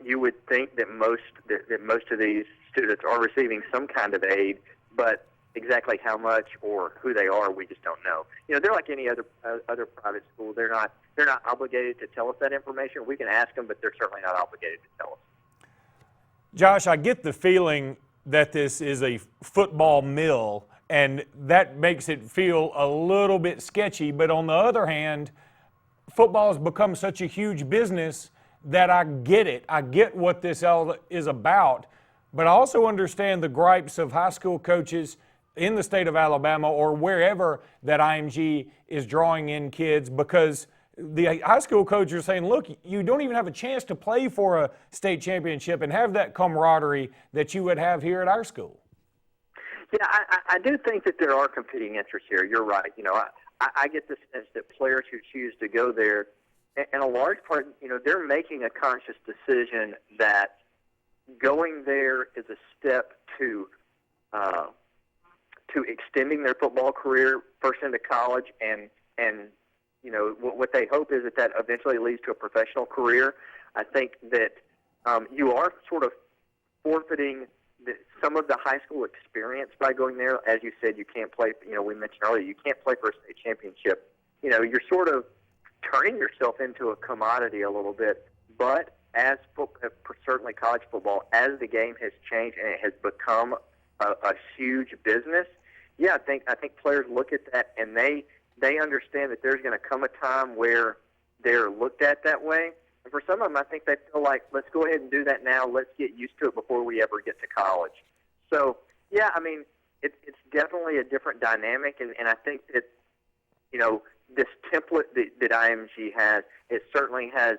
you would think that most of these students are receiving some kind of aid, but exactly how much or who they are, we just don't know. They're like any other private school. They're not obligated to tell us that information. We can ask them, but they're certainly not obligated to tell us. Josh, I get the feeling that this is a football mill, and that makes it feel a little bit sketchy. But on the other hand, football has become such a huge business that I get it. I get what this all is about. But I also understand the gripes of high school coaches in the state of Alabama or wherever that IMG is drawing in kids, because the high school coaches are saying, look, you don't even have a chance to play for a state championship and have that camaraderie that you would have here at our school. Yeah, I do think that there are competing interests here. You're right. I get the sense that players who choose to go there, and a large part, they're making a conscious decision that going there is a step to extending their football career first into college, and what they hope is that eventually leads to a professional career. I think that you are sort of forfeiting some of the high school experience by going there. As you said, you can't play, we mentioned earlier, you can't play for a state championship. You're sort of turning yourself into a commodity a little bit. But as certainly college football, as the game has changed and it has become a huge business, yeah, I think players look at that and they understand that there's going to come a time where they're looked at that way. And for some of them, I think they feel like, let's go ahead and do that now. Let's get used to it before we ever get to college. So, yeah, I mean, it's definitely a different dynamic, and I think that, this template that IMG has, it certainly has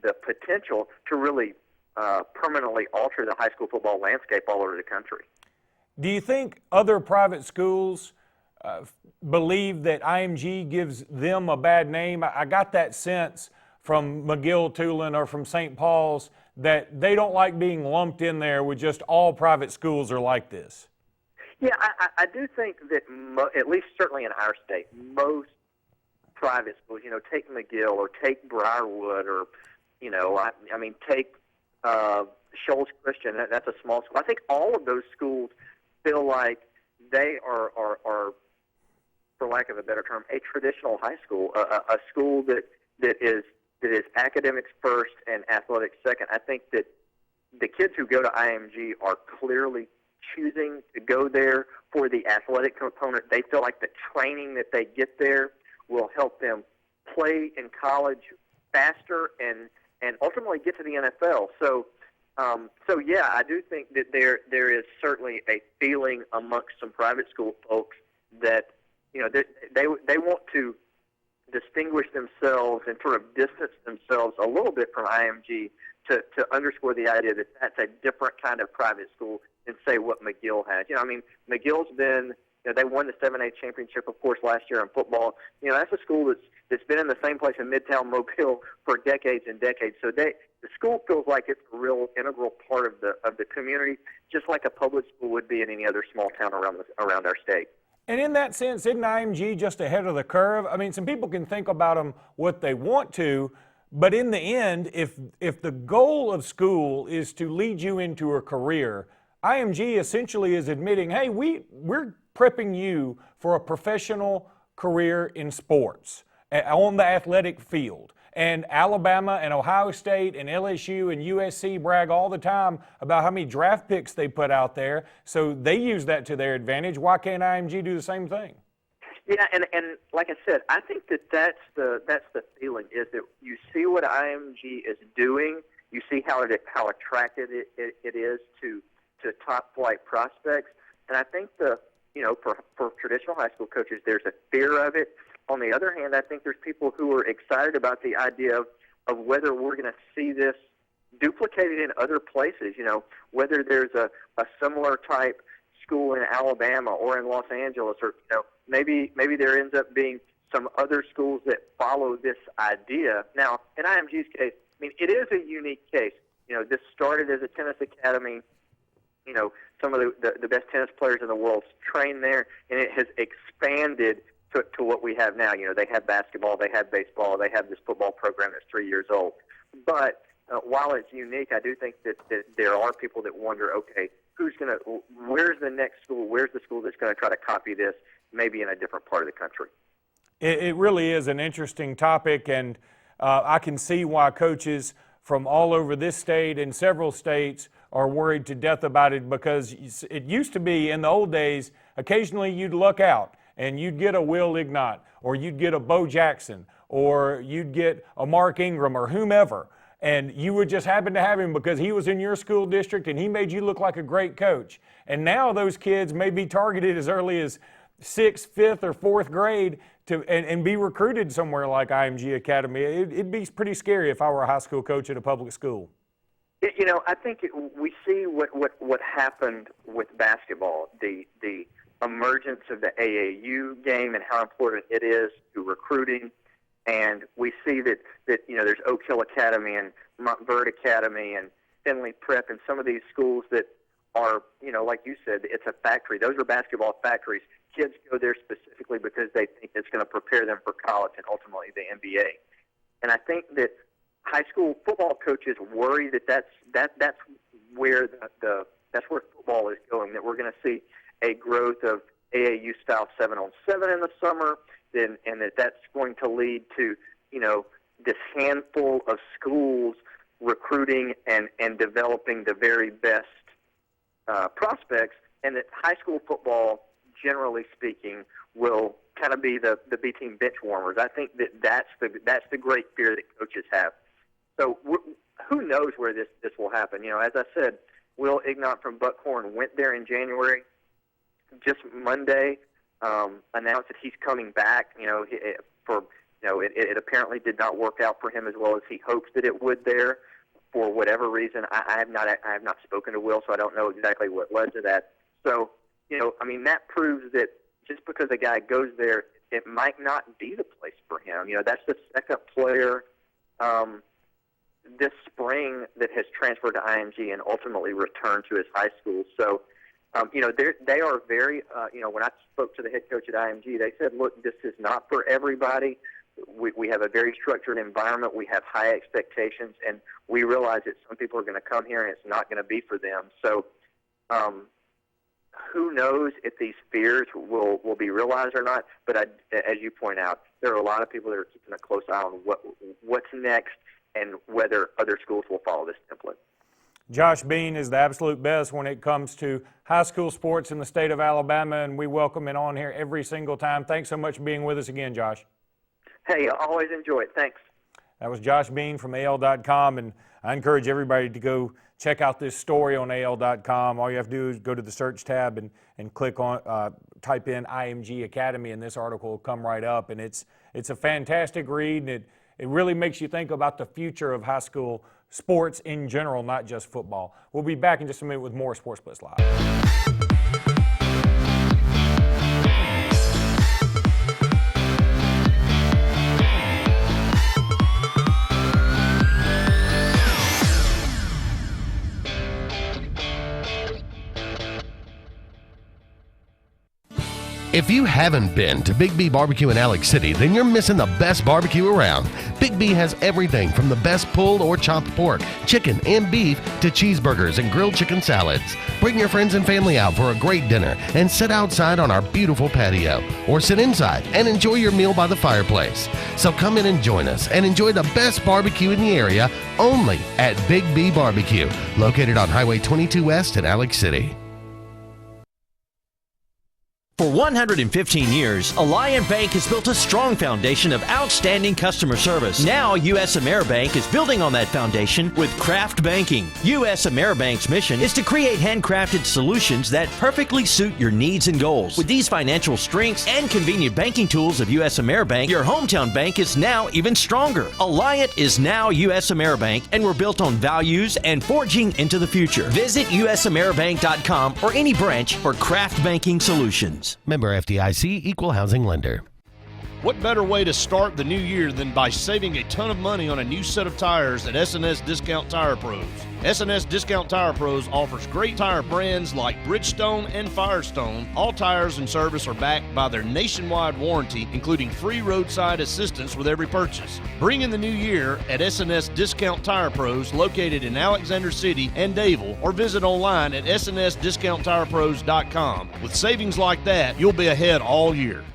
the potential to really permanently alter the high school football landscape all over the country. Do you think other private schools believe that IMG gives them a bad name? I got that sense from McGill, Tulane, or from St. Paul's that they don't like being lumped in there with just all private schools are like this. Yeah, I do think that at least certainly in our state, most private schools, take McGill or take Briarwood or, take Shoals Christian. That's a small school. I think all of those schools feel like they are, for lack of a better term, a traditional high school, a school that is academics first and athletics second. I think that the kids who go to IMG are clearly choosing to go there for the athletic component. They feel like the training that they get there will help them play in college faster and ultimately get to the NFL. So yeah, I do think that there is certainly a feeling amongst some private school folks that they want to distinguish themselves and sort of distance themselves a little bit from IMG to underscore the idea that that's a different kind of private school than, say, what McGill has. McGill's been, they won the 7A championship, of course, last year in football. That's a school that's been in the same place in Midtown Mobile for decades and decades. So the school feels like it's a real integral part of the community, just like a public school would be in any other small town around our state. And in that sense, isn't IMG just ahead of the curve? I mean, some people can think about them what they want to, but in the end, if the goal of school is to lead you into a career, IMG essentially is admitting, hey, we're prepping you for a professional career in sports on the athletic field. And Alabama and Ohio State and LSU and USC brag all the time about how many draft picks they put out there. So they use that to their advantage. Why can't IMG do the same thing? Yeah, and like I said, I think that's the feeling, is that you see what IMG is doing, you see how attractive it is to top flight prospects, and I think for traditional high school coaches, there's a fear of it. On the other hand, I think there's people who are excited about the idea of whether we're going to see this duplicated in other places. Whether there's a similar type school in Alabama or in Los Angeles, or maybe there ends up being some other schools that follow this idea. Now, in IMG's case, I mean, it is a unique case. This started as a tennis academy. Some of the best tennis players in the world train there, and it has expanded to what we have now. They have basketball, they have baseball, they have this football program that's 3 years old. But while it's unique, I do think that there are people that wonder, okay, where's the next school? Where's the school that's going to try to copy this, maybe in a different part of the country? It really is an interesting topic, and I can see why coaches from all over this state and several states are worried to death about it, because it used to be in the old days, occasionally you'd look out and you'd get a Will Ignat, or you'd get a Bo Jackson, or you'd get a Mark Ingram, or whomever, and you would just happen to have him because he was in your school district and he made you look like a great coach. And now those kids may be targeted as early as 6th, 5th, or 4th grade and be recruited somewhere like IMG Academy. It'd be pretty scary if I were a high school coach at a public school. I think we see what happened with basketball, the emergence of the AAU game and how important it is to recruiting, and we see that there's Oak Hill Academy and Montverde Academy and Finley Prep and some of these schools that are, like you said, it's a factory. Those are basketball factories. Kids go there specifically because they think it's going to prepare them for college and ultimately the NBA. And I think that high school football coaches worry that that's where that's where football is going. That we're going to see a growth of AAU style 7-on-7 in the summer, and that's going to lead to this handful of schools recruiting and developing the very best prospects, and that high school football, generally speaking, will kind of be the B team bench warmers. I think that's the great fear that coaches have. So who knows where this will happen? As I said, Will Ignat from Buckhorn went there in January. Just Monday, announced that he's coming back. It apparently did not work out for him as well as he hopes that it would there. For whatever reason, I have not spoken to Will, so I don't know exactly what led to that. So, that proves that just because a guy goes there, it might not be the place for him. That's the second player this spring that has transferred to IMG and ultimately returned to his high school. So, they are very, when I spoke to the head coach at IMG, they said, look, this is not for everybody. We have a very structured environment. We have high expectations, and we realize that some people are going to come here and it's not going to be for them. So who knows if these fears will be realized or not. But as you point out, there are a lot of people that are keeping a close eye on what's next and whether other schools will follow this template. Josh Bean is the absolute best when it comes to high school sports in the state of Alabama, and we welcome it on here every single time. Thanks so much for being with us again, Josh. Hey, I always enjoy it. Thanks. That was Josh Bean from AL.com, and I encourage everybody to go check out this story on AL.com. All you have to do is go to the search tab and click on, type in IMG Academy, and this article will come right up. And it's a fantastic read, and it really makes you think about the future of high school sports in general, not just football. We'll be back in just a minute with more Sportz Blitz Live. If you haven't been to Big B Barbecue in Alex City, then you're missing the best barbecue around. Big B has everything from the best pulled or chopped pork, chicken, and beef to cheeseburgers and grilled chicken salads. Bring your friends and family out for a great dinner and sit outside on our beautiful patio, or sit inside and enjoy your meal by the fireplace. So come in and join us and enjoy the best barbecue in the area only at Big B Barbecue, located on Highway 22 West in Alex City. For 115 years, Alliant Bank has built a strong foundation of outstanding customer service. Now, U.S. AmeriBank is building on that foundation with Craft Banking. U.S. AmeriBank's mission is to create handcrafted solutions that perfectly suit your needs and goals. With these financial strengths and convenient banking tools of U.S. AmeriBank, your hometown bank is now even stronger. Alliant is now U.S. AmeriBank, and we're built on values and forging into the future. Visit usameribank.com or any branch for Craft Banking solutions. Member FDIC, Equal Housing Lender. What better way to start the new year than by saving a ton of money on a new set of tires at S&S Discount Tire Pros? S&S Discount Tire Pros offers great tire brands like Bridgestone and Firestone. All tires and service are backed by their nationwide warranty, including free roadside assistance with every purchase. Bring in the new year at S&S Discount Tire Pros, located in Alexander City and Dayville, or visit online at snsdiscounttirepros.com. With savings like that, you'll be ahead all year.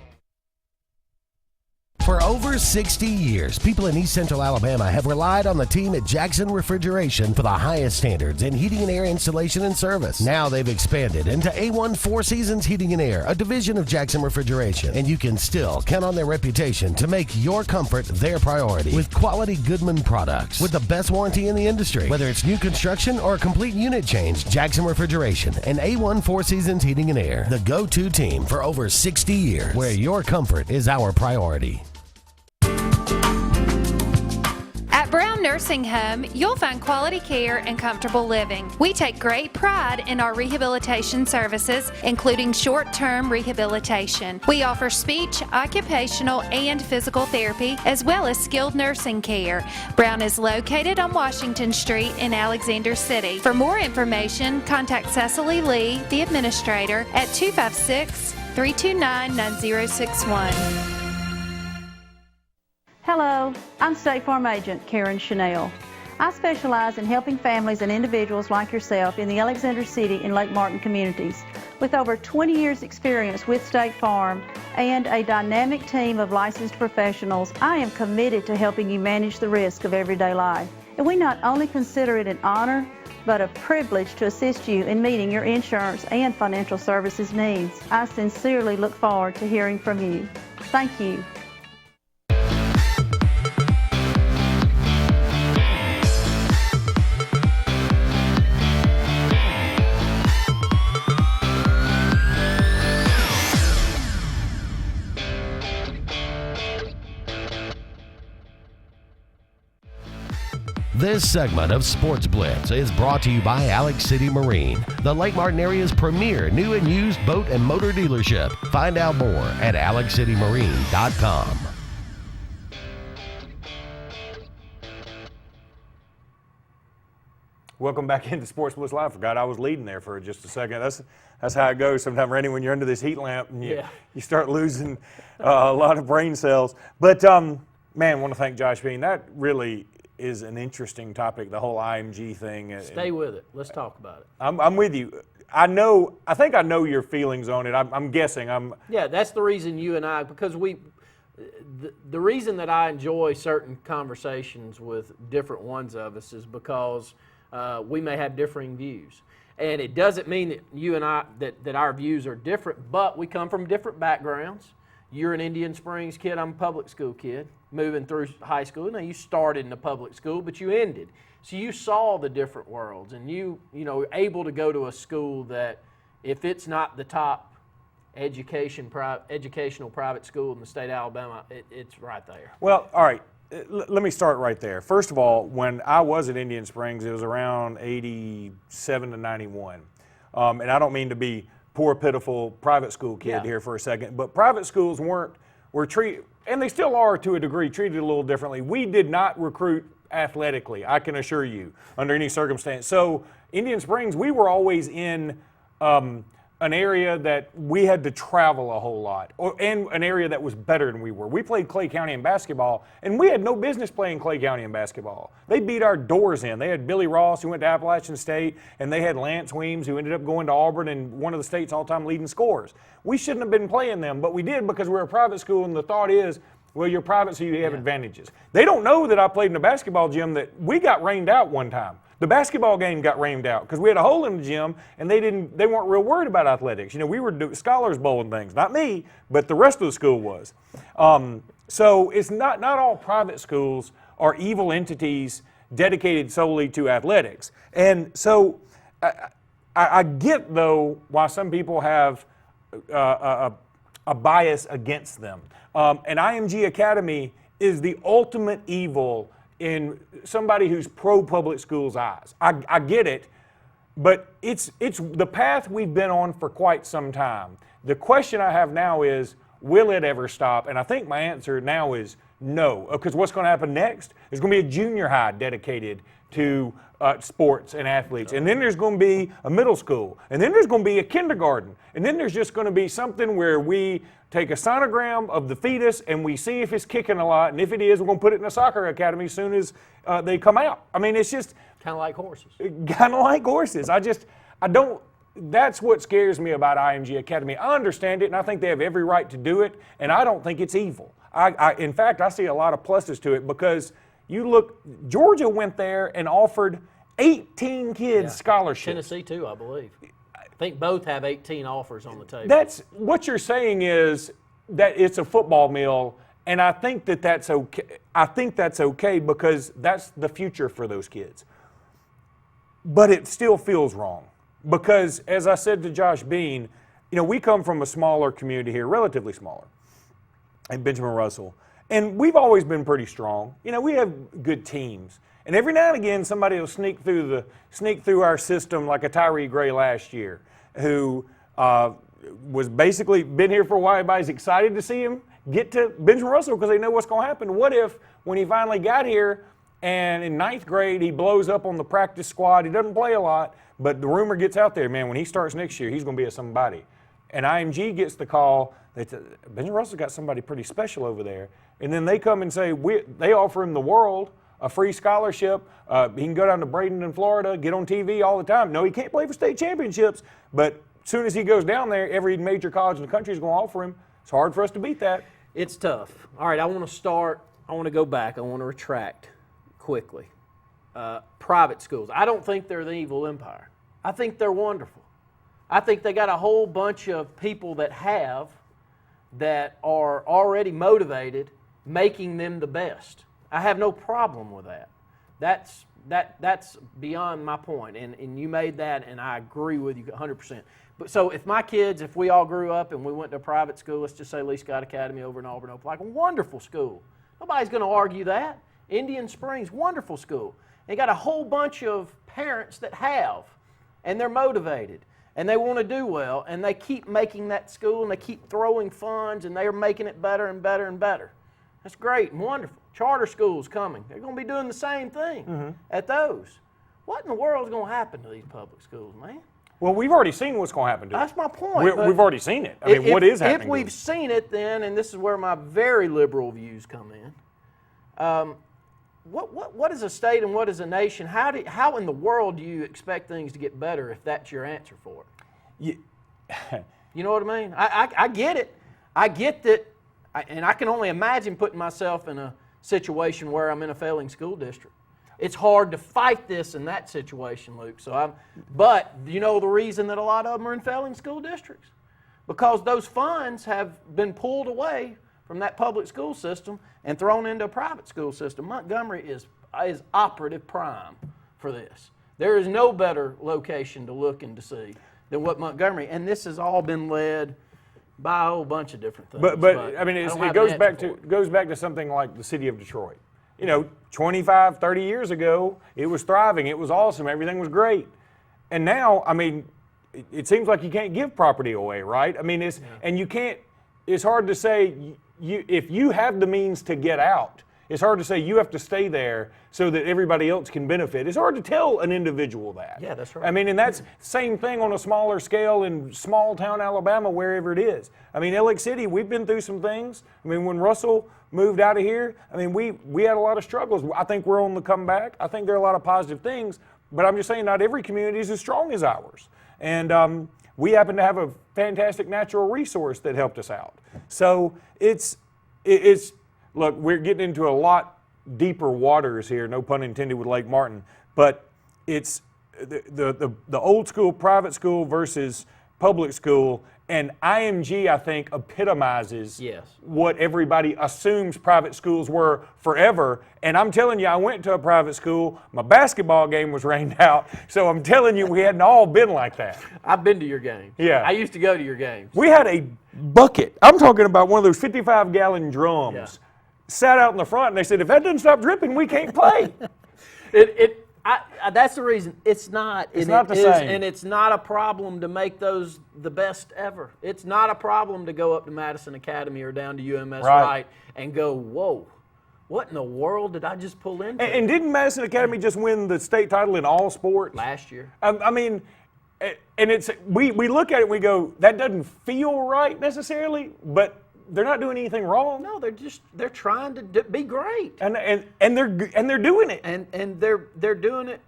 For over 60 years, people in East Central Alabama have relied on the team at Jackson Refrigeration for the highest standards in heating and air installation and service. Now they've expanded into A1 Four Seasons Heating and Air, a division of Jackson Refrigeration, and you can still count on their reputation to make your comfort their priority with quality Goodman products with the best warranty in the industry. Whether it's new construction or a complete unit change, Jackson Refrigeration and A1 Four Seasons Heating and Air, the go-to team for over 60 years, where your comfort is our priority. At Brown Nursing Home, you'll find quality care and comfortable living. We take great pride in our rehabilitation services, including short-term rehabilitation. We offer speech, occupational, and physical therapy, as well as skilled nursing care. Brown is located on Washington Street in Alexander City. For more information, contact Cecily Lee, the administrator, at 256-329-9061. Hello, I'm State Farm Agent Karen Chanel. I specialize in helping families and individuals like yourself in the Alexander City and Lake Martin communities. With over 20 years experience with State Farm and a dynamic team of licensed professionals, I am committed to helping you manage the risk of everyday life. And we not only consider it an honor, but a privilege to assist you in meeting your insurance and financial services needs. I sincerely look forward to hearing from you. Thank you. This segment of Sportz Blitz is brought to you by Alex City Marine, the Lake Martin area's premier new and used boat and motor dealership. Find out more at alexcitymarine.com. Welcome back into Sportz Blitz Live. Forgot I was leading there for just a second. That's how it goes sometimes, Randy, when you're under this heat lamp and you start losing a lot of brain cells. But, man, I want to thank Josh Bean. That really is an interesting topic, the whole IMG thing. Stay with it. Let's talk about it. I'm with you. I think I know your feelings on it. I'm guessing. Yeah, that's the reason you and I, because the reason that I enjoy certain conversations with different ones of us is because we may have differing views. And it doesn't mean that you and I, that our views are different, but we come from different backgrounds. You're an Indian Springs kid, I'm a public school kid, moving through high school. Now, you started in the public school, but you ended. So you saw the different worlds, and you know, able to go to a school that, if it's not the top educational private school in the state of Alabama, it's right there. Well, all right. Let me start right there. First of all, when I was at Indian Springs, it was around 87 to 91. And I don't mean to be poor, pitiful private school kid here for a second, but private schools were treated, and they still are to a degree, treated a little differently. We did not recruit athletically, I can assure you, under any circumstance. So Indian Springs, we were always in an area that we had to travel a whole lot, and an area that was better than we were. We played Clay County in basketball, and we had no business playing Clay County in basketball. They beat our doors in. They had Billy Ross, who went to Appalachian State, and they had Lance Weems, who ended up going to Auburn and one of the state's all-time leading scorers. We shouldn't have been playing them, but we did because we're a private school, and the thought is, well, you're private, so you have advantages. They don't know that I played in a basketball gym that we got rained out one time. The basketball game got rained out because we had a hole in the gym, and they weren't real worried about athletics. You know, we were doing scholars bowl and things. Not me, but the rest of the school was. So it's not all private schools are evil entities dedicated solely to athletics. And so I get, though, why some people have a bias against them. And IMG Academy is the ultimate evil in somebody who's pro-public schools' eyes. I get it, but it's the path we've been on for quite some time. The question I have now is, will it ever stop? And I think my answer now is no, because what's going to happen next? There's going to be a junior high dedicated to sports and athletes, and then there's going to be a middle school, and then there's going to be a kindergarten, and then there's just going to be something where we take a sonogram of the fetus and we see if it's kicking a lot, and if it is, we're going to put it in a soccer academy as soon as they come out. I mean, it's just kind of like horses. Kind of like horses. I don't. That's what scares me about IMG Academy. I understand it, and I think they have every right to do it, and I don't think it's evil. In fact, I see a lot of pluses to it because you look, Georgia went there and offered 18 kids scholarships. Tennessee too, I believe. I think both have 18 offers on the table. That's what you're saying is that it's a football mill, and I think that's okay. I think that's okay because that's the future for those kids. But it still feels wrong because, as I said to Josh Bean, you know, we come from a smaller community here, relatively smaller, in Benjamin Russell, and we've always been pretty strong. You know, we have good teams. And every now and again, somebody will sneak through our system, like a Tyree Gray last year, who was basically been here for a while. Everybody's excited to see him get to Benjamin Russell because they know what's going to happen. What if, when he finally got here, and in 9th grade he blows up on the practice squad? He doesn't play a lot, but the rumor gets out there, man, when he starts next year, he's going to be a somebody. And IMG gets the call that Benjamin Russell's got somebody pretty special over there. And then they come and say, they offer him the world, a free scholarship. He can go down to Bradenton, Florida, get on TV all the time. No, he can't play for state championships, but as soon as he goes down there, every major college in the country is going to offer him. It's hard for us to beat that. It's tough. All right, I want to go back. I want to retract quickly. Private schools. I don't think they're the evil empire. I think they're wonderful. I think they got a whole bunch of people that are already motivated, making them the best. I have no problem with that. That's beyond my point, and you made that, and I agree with you 100%. But so if we all grew up and we went to a private school, let's just say Lee Scott Academy over in Auburn, Opelika, wonderful school. Nobody's going to argue that. Indian Springs, wonderful school. They got a whole bunch of parents that and they're motivated, and they want to do well, and they keep making that school, and they keep throwing funds, and they're making it better and better and better. That's great and wonderful. Charter schools coming. They're going to be doing the same thing at those. What in the world is going to happen to these public schools, man? Well, we've already seen what's going to happen to That's my point. We've already seen it. I mean, what is happening? If we've seen it then, and this is where my very liberal views come in, what is a state and what is a nation? How in the world do you expect things to get better if that's your answer for it? You know what I mean? I get it. I get that, and I can only imagine putting myself in a situation where I'm in a failing school district. It's hard to fight this in that situation, Luke. But you know the reason that a lot of them are in failing school districts? Because those funds have been pulled away from that public school system and thrown into a private school system. Montgomery is operative prime for this. There is no better location to look and to see than what Montgomery, and this has all been led by a whole bunch of different things. But I mean, it goes back to something like the city of Detroit. You know, 25, 30 years ago, it was thriving. It was awesome. Everything was great. And now, I mean, it seems like you can't give property away, right? I mean, and you can't. It's hard to say if you have the means to get out It's hard to say you have to stay there so that everybody else can benefit. It's hard to tell an individual that. Yeah, that's right. I mean, and that's the same thing on a smaller scale in small town Alabama, wherever it is. I mean, Alex City, we've been through some things. I mean, when Russell moved out of here, I mean, we had a lot of struggles. I think we're on the comeback. I think there are a lot of positive things, but I'm just saying not every community is as strong as ours. And we happen to have a fantastic natural resource that helped us out. So it's look, we're getting into a lot deeper waters here, no pun intended, with Lake Martin, but it's the old school private school versus public school, and IMG, I think, epitomizes what everybody assumes private schools were forever. And I'm telling you, I went to a private school, my basketball game was rained out, so I'm telling you, we hadn't all been like that. I've been to your games. Yeah. I used to go to your games. We had a bucket. I'm talking about one of those 55-gallon drums. Yeah. Sat out in the front, and they said, if that doesn't stop dripping, we can't play. That's the reason. It's not. It's not the same. And it's not a problem to make those the best ever. It's not a problem to go up to Madison Academy or down to UMS Wright and go, whoa, what in the world did I just pull into? And didn't Madison Academy just win the state title in all sports? Last year. I mean, and it's we look at it and we go, that doesn't feel right necessarily, but they're not doing anything wrong. No, they're trying to be great, and they're doing it, and they're doing it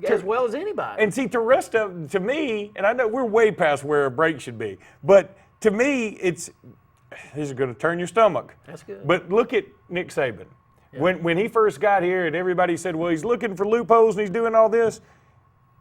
as well as anybody. And see, to me, and I know we're way past where a break should be, but to me, this is going to turn your stomach. That's good. But look at Nick Saban. Yeah. When he first got here, and everybody said, well, he's looking for loopholes and he's doing all this.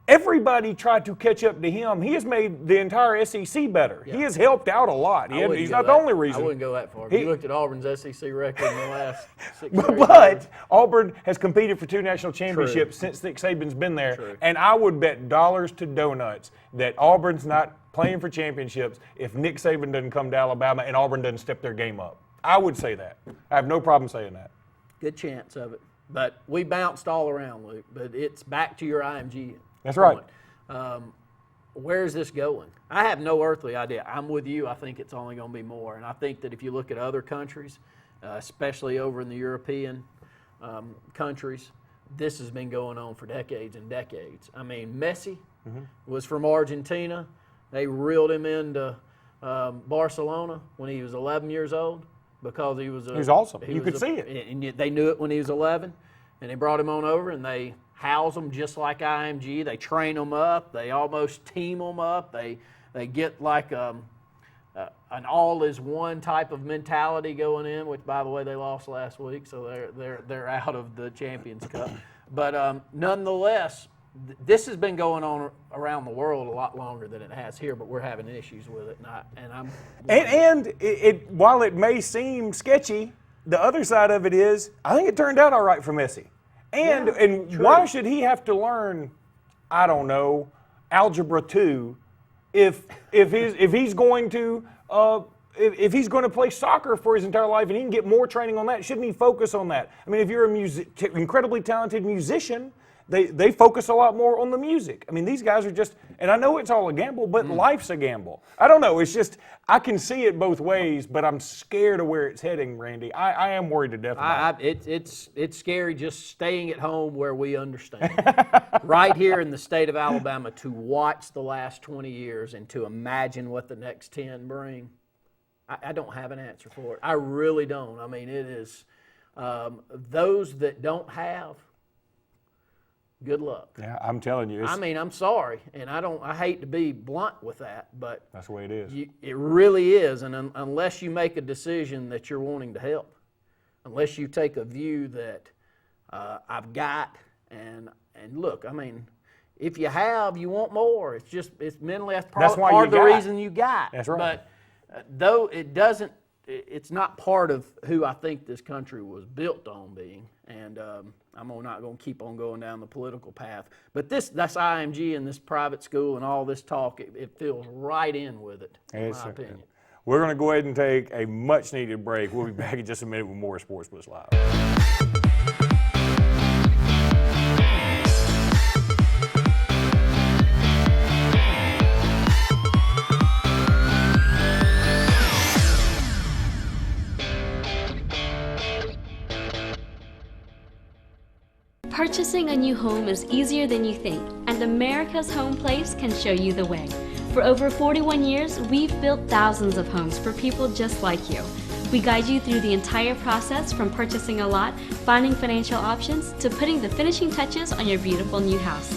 Everybody tried to catch up to him. He has made the entire SEC better. Yeah. He has helped out a lot. He's not the only reason. I wouldn't go that far. You looked at Auburn's SEC record in the last 6 years. But Auburn has competed for 2 national championships since Nick Saban's been there. True. And I would bet dollars to donuts that Auburn's not playing for championships if Nick Saban doesn't come to Alabama and Auburn doesn't step their game up. I would say that. I have no problem saying that. Good chance of it. But we bounced all around, Luke. But it's back to your IMG. That's right. Where is this going? I have no earthly idea. I'm with you. I think it's only going to be more. And I think that if you look at other countries, especially over in the European countries, this has been going on for decades and decades. I mean, Messi was from Argentina. They reeled him into Barcelona when he was 11 years old because he was awesome. You could see it. And they knew it when he was 11, and they brought him on over, and they house them just like IMG. They train them up. They almost team them up. They get like an all-is-one type of mentality going in, which, by the way, they lost last week, so they're out of the Champions Cup. But nonetheless, this has been going on around the world a lot longer than it has here, but we're having issues with it. And while it may seem sketchy, the other side of it is I think it turned out all right for Messi. And why should he have to learn, I don't know, algebra 2 if he's going to if he's going to play soccer for his entire life and he can get more training on that? Shouldn't he focus on that? I mean, if you're incredibly talented musician, they focus a lot more on the music. I mean, these guys are just, and I know it's all a gamble, but life's a gamble. I don't know. It's just, I can see it both ways, but I'm scared of where it's heading, Randy. I am worried to death about it. It's scary just staying at home where we understand. Right here in the state of Alabama, to watch the last 20 years and to imagine what the next 10 bring, I don't have an answer for it. I really don't. I mean, it is those that don't have, good luck. Yeah, I'm telling you. I mean, I'm sorry, and I hate to be blunt with that, but that's the way it is. It really is, and unless you make a decision that you're wanting to help, unless you take a view that I've got, and look, I mean, if you have, you want more. It's mentally, that's part of the reason you got. That's right. But though it doesn't, it's not part of who I think this country was built on being, and I'm not going to keep on going down the political path. But that's IMG and this private school and all this talk, it feels right in with it, in my opinion. We're going to go ahead and take a much-needed break. We'll be back in just a minute with more Sportz Blitz Live. Purchasing a new home is easier than you think, and America's Home Place can show you the way. For over 41 years, we've built thousands of homes for people just like you. We guide you through the entire process from purchasing a lot, finding financial options, to putting the finishing touches on your beautiful new house.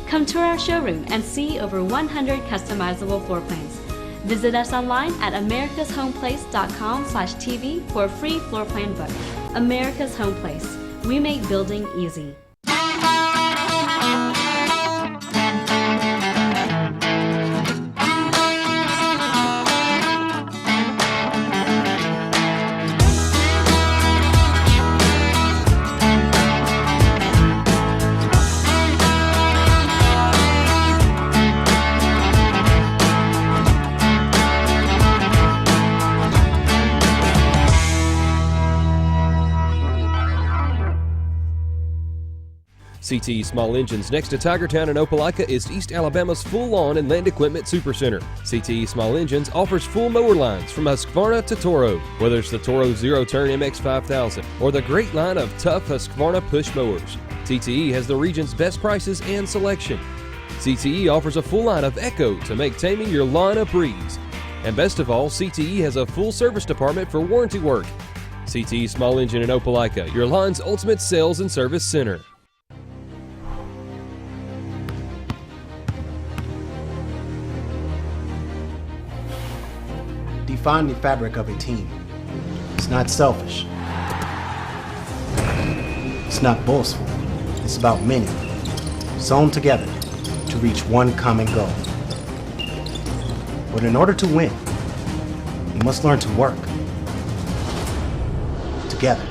Come tour our showroom and see over 100 customizable floor plans. Visit us online at americashomeplace.com/TV for a free floor plan book. America's Home Place. We make building easy. CTE Small Engines next to Tigertown and Opelika is East Alabama's full lawn and land equipment supercenter. CTE Small Engines offers full mower lines from Husqvarna to Toro, whether it's the Toro Zero-Turn MX5000 or the great line of tough Husqvarna push mowers. CTE has the region's best prices and selection. CTE offers a full line of Echo to make taming your lawn a breeze. And best of all, CTE has a full service department for warranty work. CTE Small Engine in Opelika, your lawn's ultimate sales and service center. Define the fabric of a team. It's not selfish. It's not boastful. It's about many, sewn together to reach one common goal. But in order to win, you must learn to work together.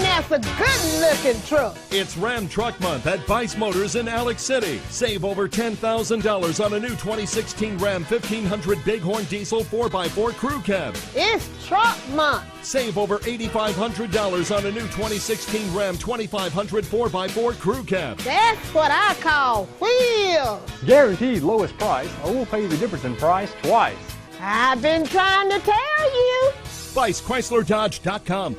That's a good-looking truck. It's Ram Truck Month at Bice Motors in Alex City. Save over $10,000 on a new 2016 Ram 1500 Bighorn Diesel 4x4 Crew Cab. It's Truck Month. Save over $8,500 on a new 2016 Ram 2500 4x4 Crew Cab. That's what I call wheels. Guaranteed lowest price, or we'll pay you the difference in price twice. I've been trying to tell you. BiceChryslerDodge.com.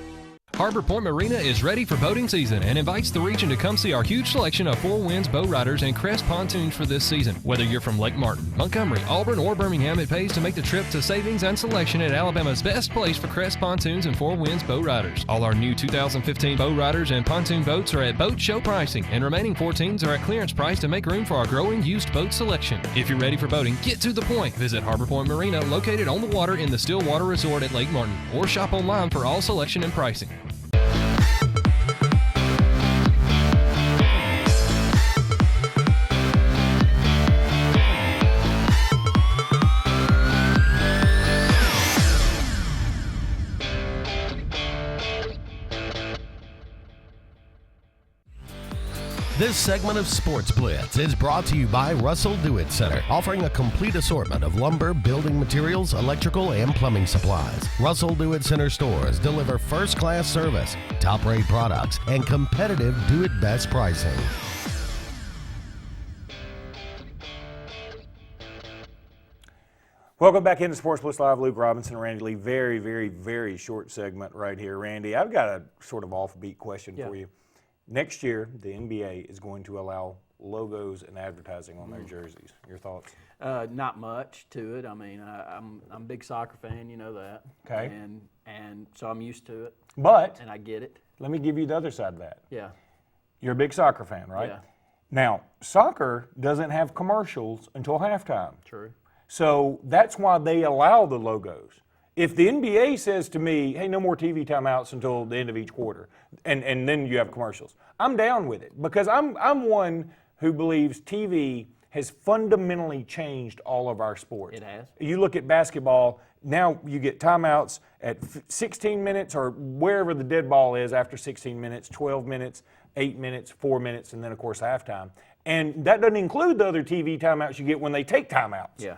Harbor Point Marina is ready for boating season and invites the region to come see our huge selection of Four Winds bow riders and Crest pontoons for this season. Whether you're from Lake Martin, Montgomery, Auburn, or Birmingham, it pays to make the trip to savings and selection at Alabama's best place for Crest pontoons and Four Winds bow riders. All our new 2015 bow riders and pontoon boats are at boat show pricing, and remaining 14s are at clearance price to make room for our growing used boat selection. If you're ready for boating, get to the point. Visit Harbor Point Marina, located on the water in the Stillwater Resort at Lake Martin, or shop online for all selection and pricing. This segment of Sportz Blitz is brought to you by Russell Do-It Center, offering a complete assortment of lumber, building materials, electrical, and plumbing supplies. Russell Do-It Center stores deliver first-class service, top-rate products, and competitive do-it-best pricing. Welcome back into Sports Blitz Live. Luke Robinson and Randy Lee. Very, very, very short segment right here. Randy, I've got a sort of offbeat question for you. Next year, the NBA is going to allow logos and advertising on their jerseys. Your thoughts? Not much to it. I mean, I'm a big soccer fan, you know that. Okay. And so I'm used to it. But and I get it. Let me give you the other side of that. Yeah. You're a big soccer fan, right? Yeah. Now, soccer doesn't have commercials until halftime. True. So that's why they allow the logos. If the NBA says to me, hey, no more TV timeouts until the end of each quarter, and then you have commercials, I'm down with it, because I'm one who believes TV has fundamentally changed all of our sports. It has. You look at basketball, now you get timeouts at 16 minutes or wherever the dead ball is after 16 minutes, 12 minutes, 8 minutes, 4 minutes, and then, of course, halftime. And that doesn't include the other TV timeouts you get when they take timeouts. Yeah.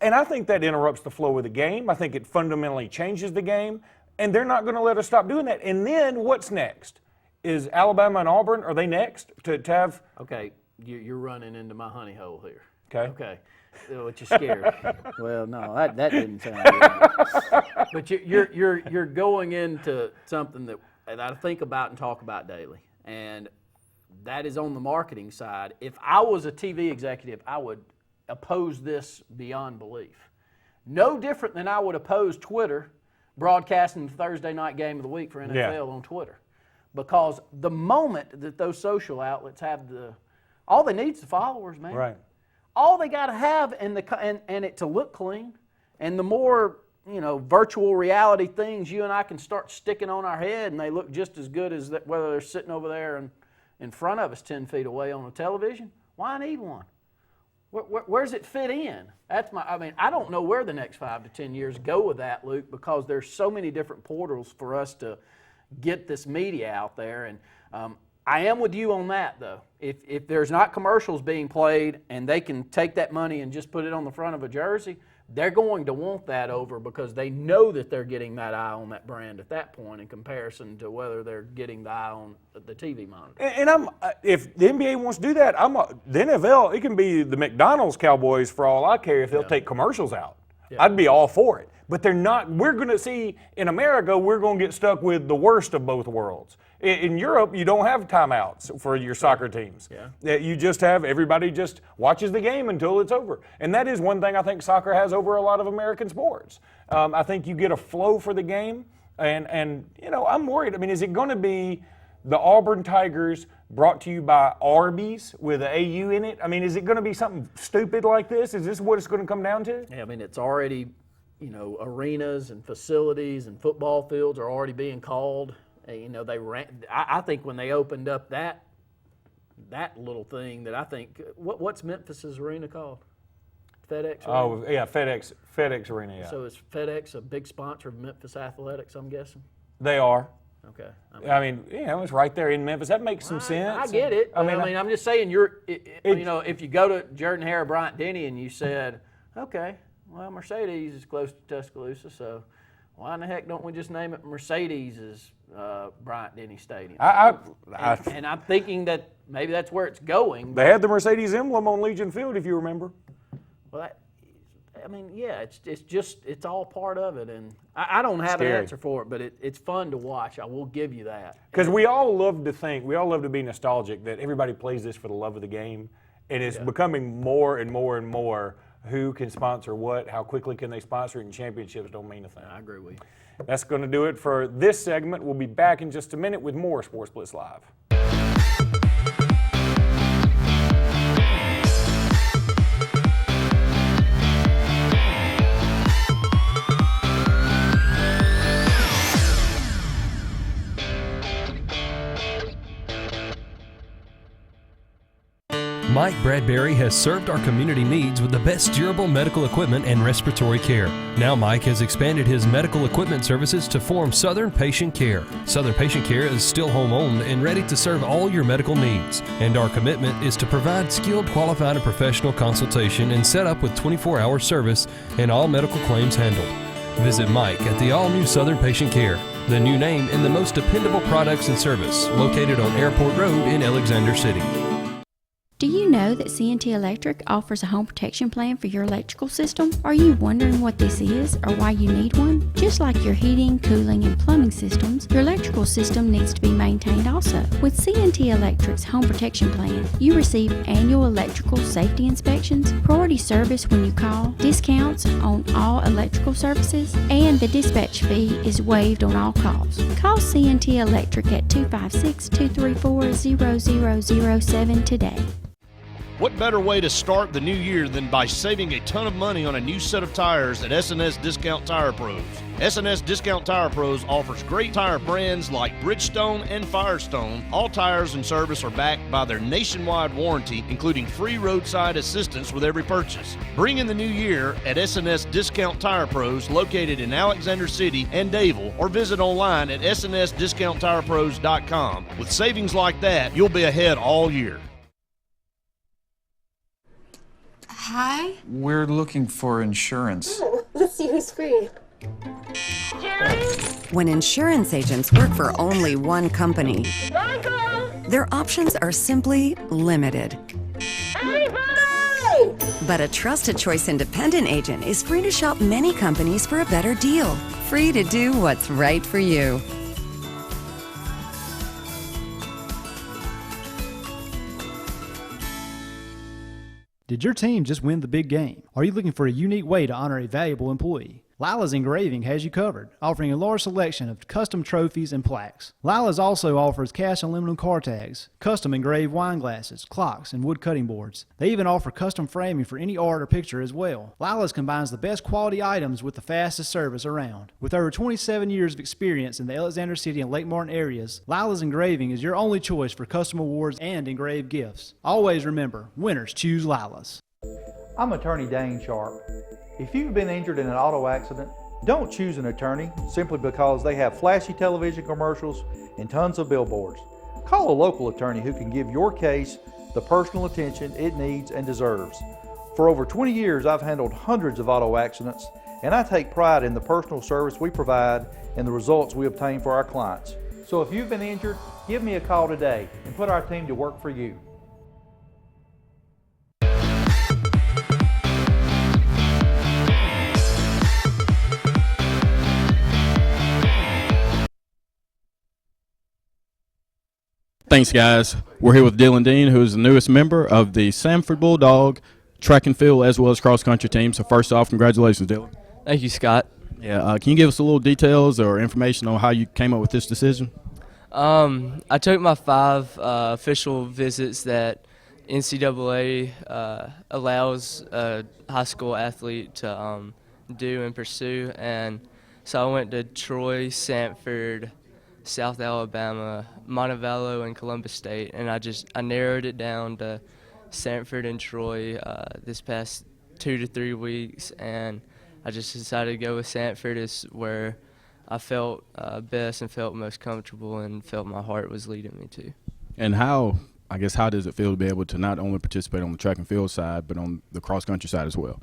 And I think that interrupts the flow of the game. I think it fundamentally changes the game, and they're not going to let us stop doing that. And then what's next? Is Alabama and Auburn, are they next to have? Okay, you're running into my honey hole here. Okay. Which is scary. Well, no, that didn't sound good. But you're going into something that I think about and talk about daily, and that is on the marketing side. If I was a TV executive, I would oppose this beyond belief. No different than I would oppose Twitter broadcasting the Thursday night game of the week for NFL on Twitter, because the moment that those social outlets have all they need is the followers, man. Right. All they got to have and it to look clean, and the more virtual reality things you and I can start sticking on our head, and they look just as good as whether they're sitting over there and in front of us 10 feet away on a television. Why need one? Where's it fit in? I don't know where the next 5 to 10 years go with that, Luke, because there's so many different portals for us to get this media out there. And I am with you on that, though. If there's not commercials being played and they can take that money and just put it on the front of a jersey, they're going to want that over, because they know that they're getting that eye on that brand at that point in comparison to whether they're getting the eye on the TV monitor. And if the NBA wants to do that, the NFL, it can be the McDonald's Cowboys for all I care if they'll take commercials out. Yeah. I'd be all for it. But they're not. We're going to see, in America, we're going to get stuck with the worst of both worlds. In Europe, you don't have timeouts for your soccer teams. Yeah. You just have, everybody just watches the game until it's over. And that is one thing I think soccer has over a lot of American sports. I think you get a flow for the game. And I'm worried. I mean, is it going to be the Auburn Tigers brought to you by Arby's with an AU in it? I mean, is it going to be something stupid like this? Is this what it's going to come down to? Yeah, I mean, it's already, arenas and facilities and football fields are already being called. They ran. I think when they opened up that little thing, that I think, what's Memphis's arena called? FedEx Arena? Oh, yeah, FedEx Arena, yeah. So is FedEx a big sponsor of Memphis Athletics, I'm guessing? They are. Okay. I mean, it's right there in Memphis. That makes some sense. I get it. I mean, I'm just saying, if you go to Jordan-Hare, Bryant-Denny, and you said, okay, well, Mercedes is close to Tuscaloosa, so why in the heck don't we just name it Mercedes' Bryant-Denny Stadium? And I'm thinking that maybe that's where it's going. They had the Mercedes emblem on Legion Field, if you remember. Well, it's all part of it, and I don't have an answer for it, but it's fun to watch. I will give you that. Because we all love to be nostalgic that everybody plays this for the love of the game, and it's becoming more and more and more who can sponsor what, how quickly can they sponsor it, and championships don't mean a thing. I agree with you. That's going to do it for this segment. We'll be back in just a minute with more Sportz Blitz Live. Mike Bradbury has served our community needs with the best durable medical equipment and respiratory care. Now Mike has expanded his medical equipment services to form Southern Patient Care. Southern Patient Care is still home-owned and ready to serve all your medical needs. And our commitment is to provide skilled, qualified, and professional consultation and set up with 24-hour service and all medical claims handled. Visit Mike at the all-new Southern Patient Care, the new name and the most dependable products and service, located on Airport Road in Alexander City. Do you know that C&T Electric offers a home protection plan for your electrical system? Are you wondering what this is or why you need one? Just like your heating, cooling, and plumbing systems, your electrical system needs to be maintained also. With C&T Electric's home protection plan, you receive annual electrical safety inspections, priority service when you call, discounts on all electrical services, and the dispatch fee is waived on all calls. Call C&T Electric at 256-234-0007 today. What better way to start the new year than by saving a ton of money on a new set of tires at S&S Discount Tire Pros. S&S Discount Tire Pros offers great tire brands like Bridgestone and Firestone. All tires and service are backed by their nationwide warranty, including free roadside assistance with every purchase. Bring in the new year at S&S Discount Tire Pros, located in Alexander City and Davil, or visit online at snsdiscounttirepros.com. With savings like that, you'll be ahead all year. Hi. We're looking for insurance. Oh, let's see who's free. Jerry? When insurance agents work for only one company, Michael! their options are simply limited. Everybody! But a trusted choice independent agent is free to shop many companies for a better deal. Free to do what's right for you. Did your team just win the big game? Are you looking for a unique way to honor a valuable employee? Lila's Engraving has you covered, offering a large selection of custom trophies and plaques. Lila's also offers cast aluminum car tags, custom engraved wine glasses, clocks, and wood cutting boards. They even offer custom framing for any art or picture as well. Lila's combines the best quality items with the fastest service around. With over 27 years of experience in the Alexander City and Lake Martin areas, Lila's Engraving is your only choice for custom awards and engraved gifts. Always remember, winners choose Lila's. I'm attorney Dane Sharp. If you've been injured in an auto accident, don't choose an attorney simply because they have flashy television commercials and tons of billboards. Call a local attorney who can give your case the personal attention it needs and deserves. For over 20 years, I've handled hundreds of auto accidents, and I take pride in the personal service we provide and the results we obtain for our clients. So if you've been injured, give me a call today and put our team to work for you. Thanks, guys. We're here with Dylan Dean, who is the newest member of the Sanford Bulldog track and field as well as cross-country team. So first off, congratulations, Dylan. Thank you, Scott. Yeah, can you give us a little details or information on how you came up with this decision? I took my 5 official visits that NCAA allows a high school athlete to do and pursue, and so I went to Troy, Sanford, South Alabama, Montevallo, and Columbus State, and I narrowed it down to Sanford and Troy this past 2 to 3 weeks, and I just decided to go with Sanford as where I felt best and felt most comfortable and felt my heart was leading me to. And how does it feel to be able to not only participate on the track and field side, but on the cross-country side as well?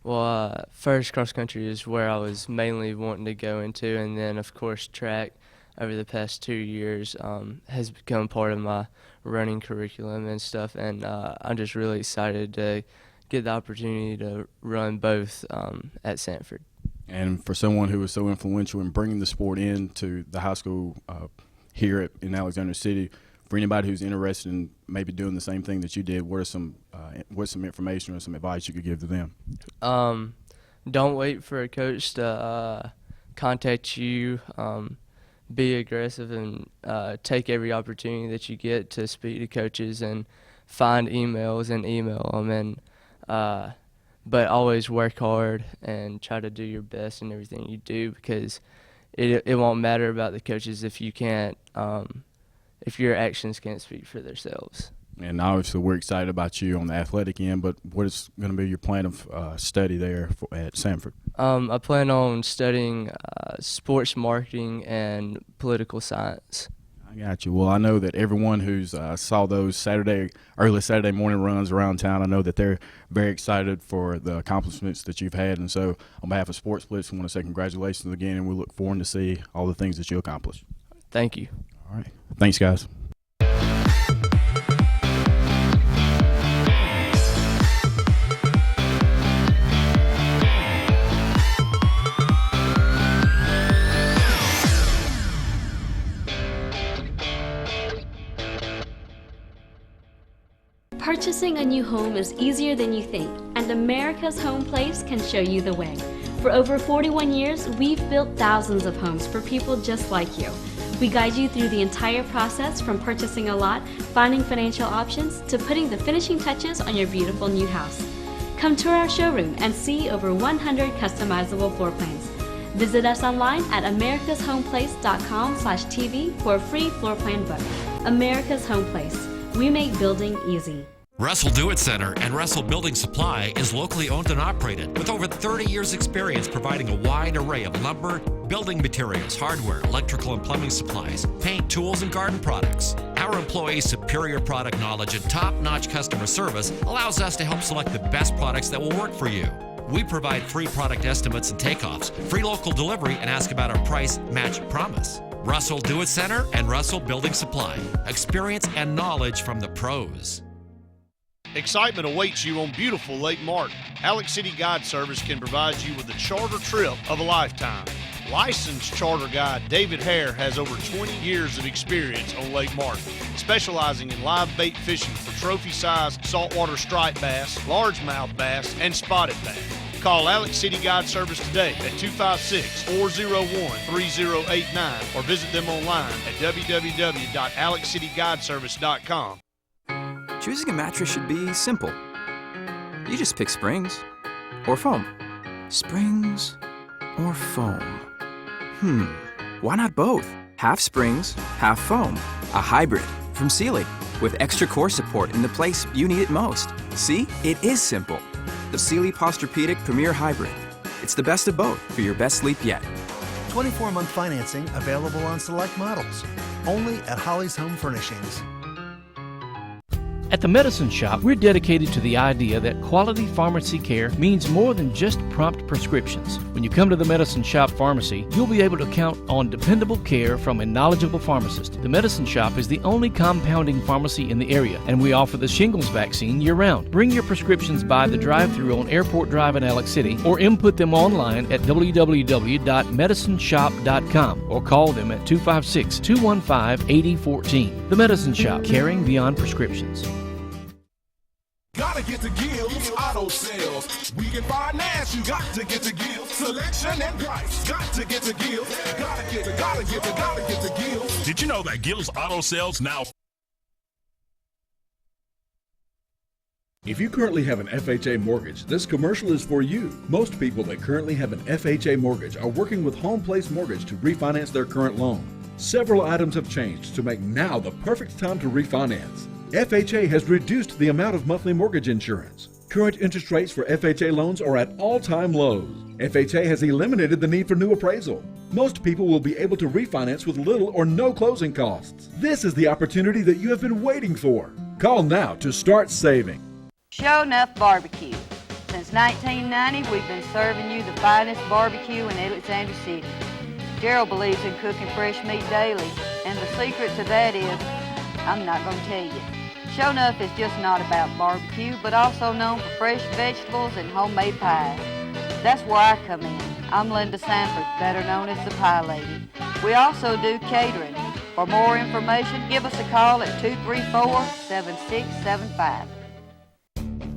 Well, first cross-country is where I was mainly wanting to go into, and then, of course, track over the past 2 years has become part of my running curriculum and stuff, and I'm just really excited to get the opportunity to run both at Sanford. And for someone who was so influential in bringing the sport into the high school here in Alexander City, for anybody who's interested in maybe doing the same thing that you did, what's some information or some advice you could give to them? Don't wait for a coach to contact you. Be aggressive and take every opportunity that you get to speak to coaches and find emails and email them, and but always work hard and try to do your best in everything you do, because it won't matter about the coaches if you can't if your actions can't speak for themselves. And obviously we're excited about you on the athletic end, but what is going to be your plan of study there at Sanford? I plan on studying sports marketing and political science. I got you. Well, I know that everyone who's saw those early Saturday morning runs around town, I know that they're very excited for the accomplishments that you've had. And so on behalf of Sportz Blitz, I want to say congratulations again, and we look forward to see all the things that you accomplish. Thank you. All right. Thanks, guys. Purchasing a new home is easier than you think, and America's Home Place can show you the way. For over 41 years, we've built thousands of homes for people just like you. We guide you through the entire process, from purchasing a lot, finding financial options, to putting the finishing touches on your beautiful new house. Come tour our showroom and see over 100 customizable floor plans. Visit us online at americashomeplace.com/TV for a free floor plan book. America's Home Place. We make building easy. Russell Do-It Center and Russell Building Supply is locally owned and operated with over 30 years experience providing a wide array of lumber, building materials, hardware, electrical and plumbing supplies, paint, tools, and garden products. Our employees' superior product knowledge and top-notch customer service allows us to help select the best products that will work for you. We provide free product estimates and takeoffs, free local delivery, and ask about our price match promise. Russell Do-It Center and Russell Building Supply. Experience and knowledge from the pros. Excitement awaits you on beautiful Lake Martin. Alex City Guide Service can provide you with a charter trip of a lifetime. Licensed charter guide David Hare has over 20 years of experience on Lake Martin, specializing in live bait fishing for trophy-sized saltwater striped bass, largemouth bass, and spotted bass. Call Alex City Guide Service today at 256-401-3089 or visit them online at www.alexcityguideservice.com. Choosing a mattress should be simple. You just pick springs or foam. Springs or foam. Why not both? Half springs, half foam. A hybrid from Sealy with extra core support in the place you need it most. See? It is simple. The Sealy Posturepedic Premier Hybrid. It's the best of both for your best sleep yet. 24-month financing available on select models. Only at Holly's Home Furnishings. At the Medicine Shop, we're dedicated to the idea that quality pharmacy care means more than just prompt prescriptions. When you come to the Medicine Shop Pharmacy, you'll be able to count on dependable care from a knowledgeable pharmacist. The Medicine Shop is the only compounding pharmacy in the area, and we offer the shingles vaccine year-round. Bring your prescriptions by the drive-thru on Airport Drive in Alex City, or input them online at www.medicineshop.com, or call them at 256-215-8014. The Medicine Shop, caring beyond prescriptions. Gotta get to Gill's Auto Sales. We can finance, you got to get to Gill's. Selection and price, got to get to Gill's. Gotta get to Gill's. Did you know that Gill's Auto Sales now? If you currently have an FHA mortgage, this commercial is for you. Most people that currently have an FHA mortgage are working with Home Place Mortgage to refinance their current loan. Several items have changed to make now the perfect time to refinance. FHA has reduced the amount of monthly mortgage insurance. Current interest rates for FHA loans are at all-time lows. FHA has eliminated the need for new appraisal. Most people will be able to refinance with little or no closing costs. This is the opportunity that you have been waiting for. Call now to start saving. Show Enough Barbecue. Since 1990, we've been serving you the finest barbecue in Alexander City. Gerald believes in cooking fresh meat daily, and the secret to that is, I'm not going to tell you. Show Enough is just not about barbecue, but also known for fresh vegetables and homemade pies. That's where I come in. I'm Linda Sanford, better known as the Pie Lady. We also do catering. For more information, give us a call at 234-7675.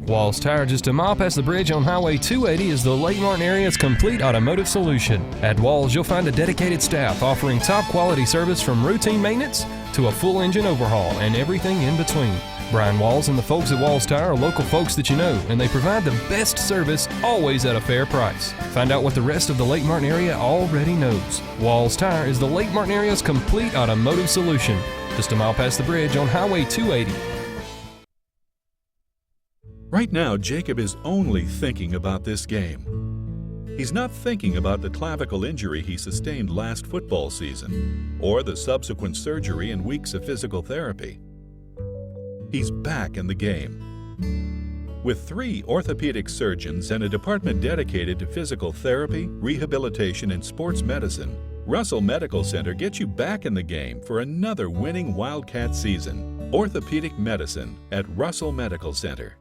Walls Tire, just a mile past the bridge on Highway 280, is the Lake Martin area's complete automotive solution. At Walls, you'll find a dedicated staff offering top quality service from routine maintenance to a full engine overhaul and everything in between. Brian Walls and the folks at Walls Tire are local folks that you know, and they provide the best service always at a fair price. Find out what the rest of the Lake Martin area already knows. Walls Tire is the Lake Martin area's complete automotive solution. Just a mile past the bridge on Highway 280. Right now, Jacob is only thinking about this game. He's not thinking about the clavicle injury he sustained last football season, or the subsequent surgery and weeks of physical therapy. He's back in the game. With 3 orthopedic surgeons and a department dedicated to physical therapy, rehabilitation, and sports medicine, Russell Medical Center gets you back in the game for another winning Wildcat season. Orthopedic medicine at Russell Medical Center.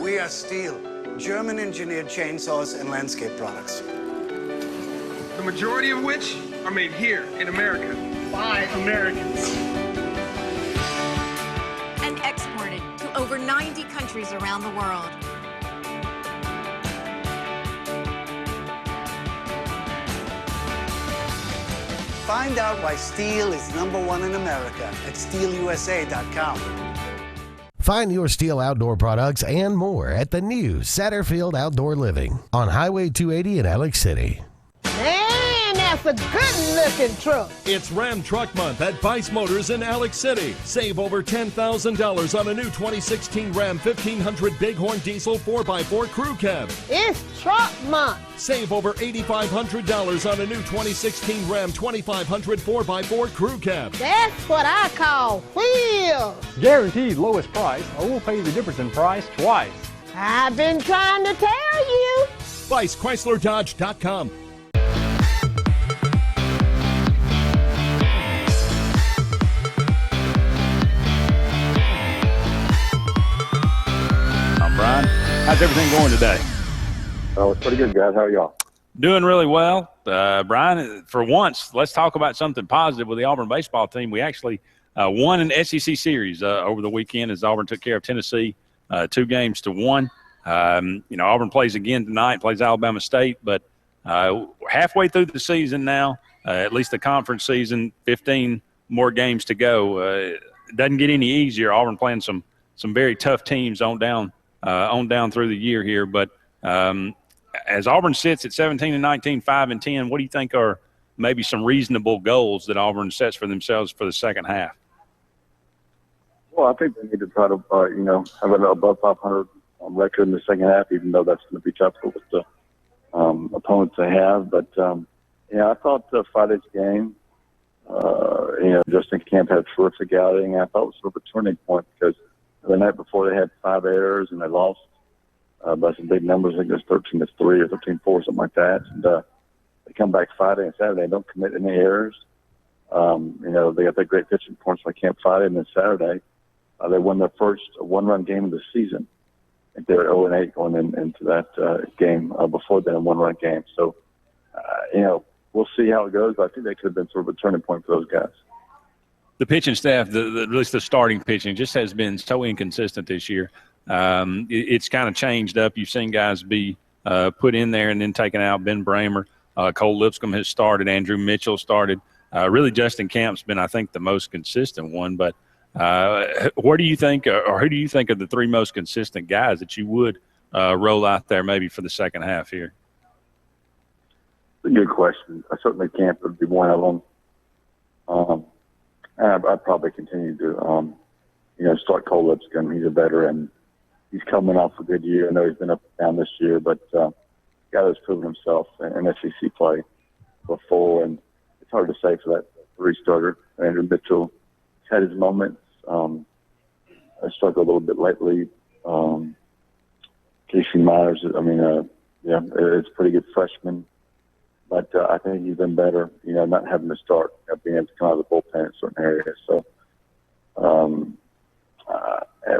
We are Steel, German-engineered chainsaws and landscape products. The majority of which are made here in America by Americans. And exported to over 90 countries around the world. Find out why Steel is #1 in America at steelusa.com. Find your Steel outdoor products and more at the new Satterfield Outdoor Living on Highway 280 in Alex City. Man, that's a good-looking truck. It's Ram Truck Month at Vice Motors in Alex City. Save over $10,000 on a new 2016 Ram 1500 Bighorn Diesel 4x4 Crew Cab. It's truck month. Save over $8,500 on a new 2016 Ram 2500 4x4 Crew Cab. That's what I call wheels. Guaranteed lowest price, or we'll pay you the difference in price twice. I've been trying to tell you. ViceChryslerDodge.com. How's everything going today? Oh, it's pretty good, guys. How are y'all? Doing really well. Brian, for once, let's talk about something positive with the Auburn baseball team. We actually won an SEC series over the weekend as Auburn took care of Tennessee 2-1. Auburn plays again tonight, plays Alabama State, but halfway through the season now, at least the conference season, 15 more games to go. It doesn't get any easier. Auburn playing some very tough teams on down through the year here, but as Auburn sits at 17-19, 5-10, what do you think are maybe some reasonable goals that Auburn sets for themselves for the second half? Well, I think they need to try to, have an above 500 record in the second half, even though that's going to be tough with the opponents they have. But, I thought Friday's game, Justin Camp had a terrific outing. I thought it was sort of a turning point because the night before they had 5 errors and they lost by some big numbers. I think it was 13-3 or 13-4, something like that. And they come back Friday and Saturday and don't commit any errors. They got that great pitching performance by Camp Friday, and then Saturday they won their first one-run game of the season. I think they were 0-8 going into that game before then, a one-run game. So, we'll see how it goes, but I think that could have been sort of a turning point for those guys. The pitching staff, at least the starting pitching, just has been so inconsistent this year. It's kind of changed up. You've seen guys be put in there and then taken out. Ben Bramer, Cole Lipscomb has started. Andrew Mitchell started. Really, Justin Camp's been, I think, the most consistent one. But where do you think, or who do you think are the 3 most consistent guys that you would roll out there maybe for the second half here? It's a good question. I certainly Camp would be one of them. I'd probably continue to, start Cole Lipscomb. He's a veteran. He's coming off a good year. I know he's been up and down this year, but guy that's proven himself in SEC play before, and it's hard to say for that 3 starter. Andrew Mitchell had his moments. I struggled a little bit lately. Casey Myers, it's a pretty good freshman, but I think he's been better, not having to start, being able to come out of the bullpen in certain areas. So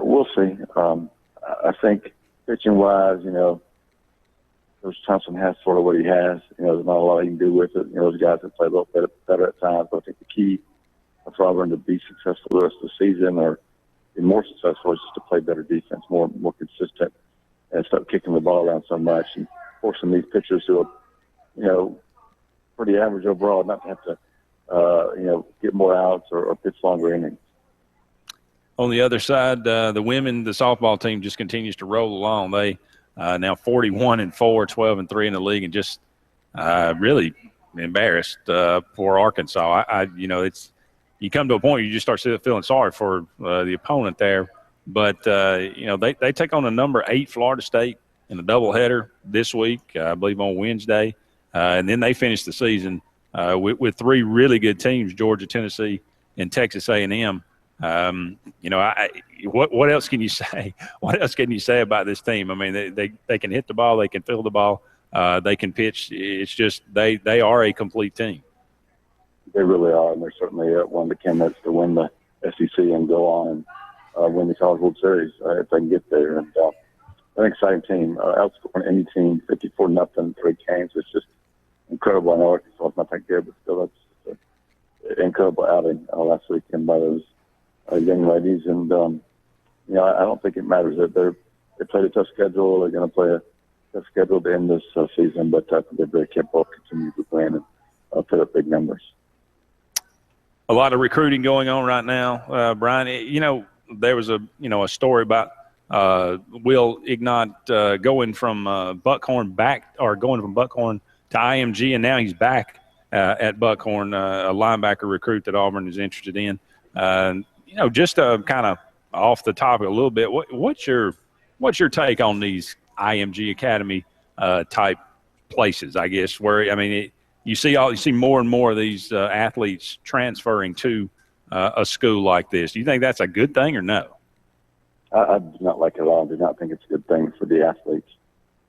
we'll see. I think pitching-wise, Coach Thompson has sort of what he has. There's not a lot he can do with it. Those guys have played a little bit better at times, but I think the key for Auburn to be successful the rest of the season or be more successful is just to play better defense, more consistent, and stop kicking the ball around so much and forcing these pitchers who are, pretty average overall not to have to, get more outs or pitch longer innings. On the other side, the softball team just continues to roll along. They now 41-4, 12-3 in the league, and just really embarrassed for Arkansas. It's you come to a point where you just start feeling sorry for the opponent there. But they take on the number 8 Florida State in a doubleheader this week, I believe on Wednesday, and then they finish the season with 3 really good teams: Georgia, Tennessee, and Texas A&M. What else can you say? What else can you say about this team? I mean, they can hit the ball, they can field the ball, they can pitch. It's just they are a complete team. They really are, and they're certainly one of the candidates to win the SEC and go on and win the College World Series if they can get there. And an exciting team, outscoring any team 54-0, 3 games. It's just incredible. I know Arkansas is not that good, but still, that's an incredible outing last weekend by those young ladies, and I don't think it matters that they played a tough schedule. They're going to play a tough schedule to end this season, but they're very capable of continuing to win and put up big numbers. A lot of recruiting going on right now, Brian. There was a story about Will Ignat going from Buckhorn to IMG, and now he's back at Buckhorn, a linebacker recruit that Auburn is interested in. Just kind of off the topic a little bit, what's your take on these IMG Academy type places? I guess you see more and more of these athletes transferring to a school like this. Do you think that's a good thing or no? I do not like it at all. I do not think it's a good thing for the athletes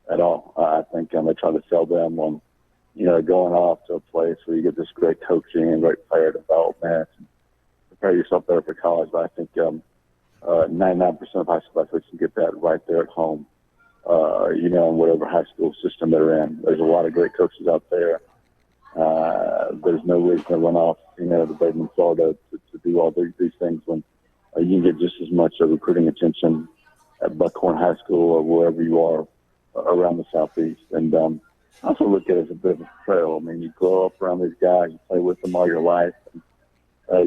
at all. I think they try to sell them on, going off to a place where you get this great coaching and great player development and prepare yourself better for college. But I think 99% of high school athletes can get that right there at home in whatever high school system they're in. There's a lot of great coaches out there. There's no reason to run off, the Baden, Florida to do all these things when you can get just as much recruiting attention at Buckhorn High School or wherever you are around the Southeast. And I also look at it as a bit of a trail. I mean, you grow up around these guys, you play with them all your life, and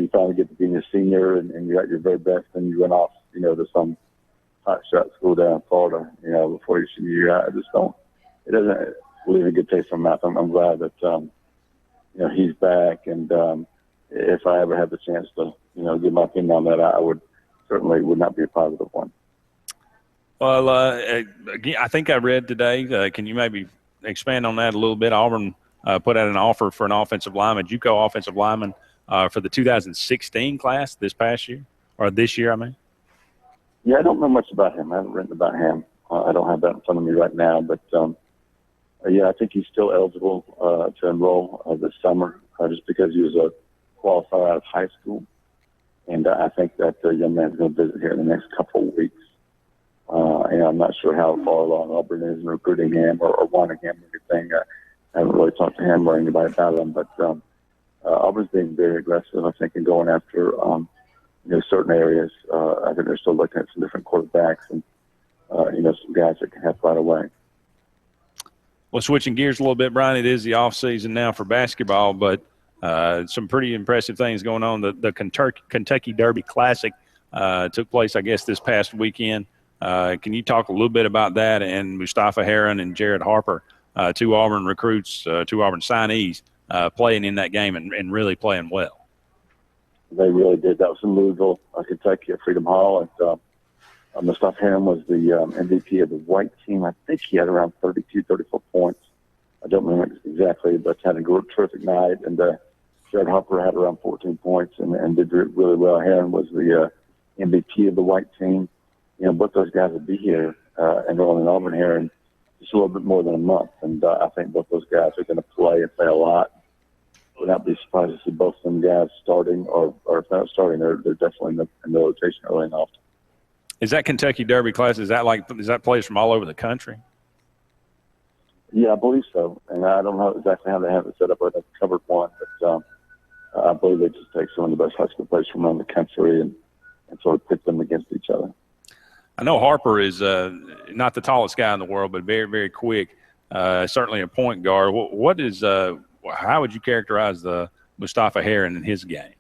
you finally get to be a senior and you're at your very best, and you run off, to some hot shot school down in Florida, before your senior year. It doesn't leave a good taste in my mouth. I'm glad that, he's back. And if I ever had the chance to, give my opinion on that, I would not be a positive one. Well, again, I think I read today, can you maybe expand on that a little bit? Auburn put out an offer for an offensive lineman, JUCO offensive lineman, for the 2016 class this past year, or this year, I mean. Yeah, I don't know much about him. I haven't written about him. I don't have that in front of me right now. But, I think he's still eligible to enroll this summer just because he was a qualifier out of high school. And I think that young man's going to visit here in the next couple of weeks. And I'm not sure how far along Auburn is in recruiting him or wanting him or anything. I haven't really talked to him or anybody about him. But Auburn's being very aggressive, I think, in going after certain areas. I think they're still looking at some different quarterbacks and, some guys that can help right away. Well, switching gears a little bit, Brian, it is the off season now for basketball, but some pretty impressive things going on. The Kentucky Derby Classic took place, I guess, this past weekend. Can you talk a little bit about that and Mustafa Heron and Jared Harper, two Auburn recruits, two Auburn signees, playing in that game and really playing well? They really did. That was in Louisville, Kentucky, at Freedom Hall. And Mustafa Heron was the MVP of the white team. I think he had around 32, 34 points. I don't remember exactly, but had a terrific night. And Jared Harper had around 14 points and did really well. Heron was the MVP of the white team. Both those guys will be here enrolling in Auburn here in just a little bit more than a month. And I think both those guys are going to play a lot. Would not be surprised to see both of them guys starting, or if not starting, they're definitely in the rotation early and often. Is that Kentucky Derby class? Is that players from all over the country? Yeah, I believe so. And I don't know exactly how they have it set up. I've covered one, but I believe they just take some of the best high school players from around the country and sort of pit them against each other. I know Harper is not the tallest guy in the world, but very, very quick. Certainly a point guard. How would you characterize the Mustafa Heron in his game?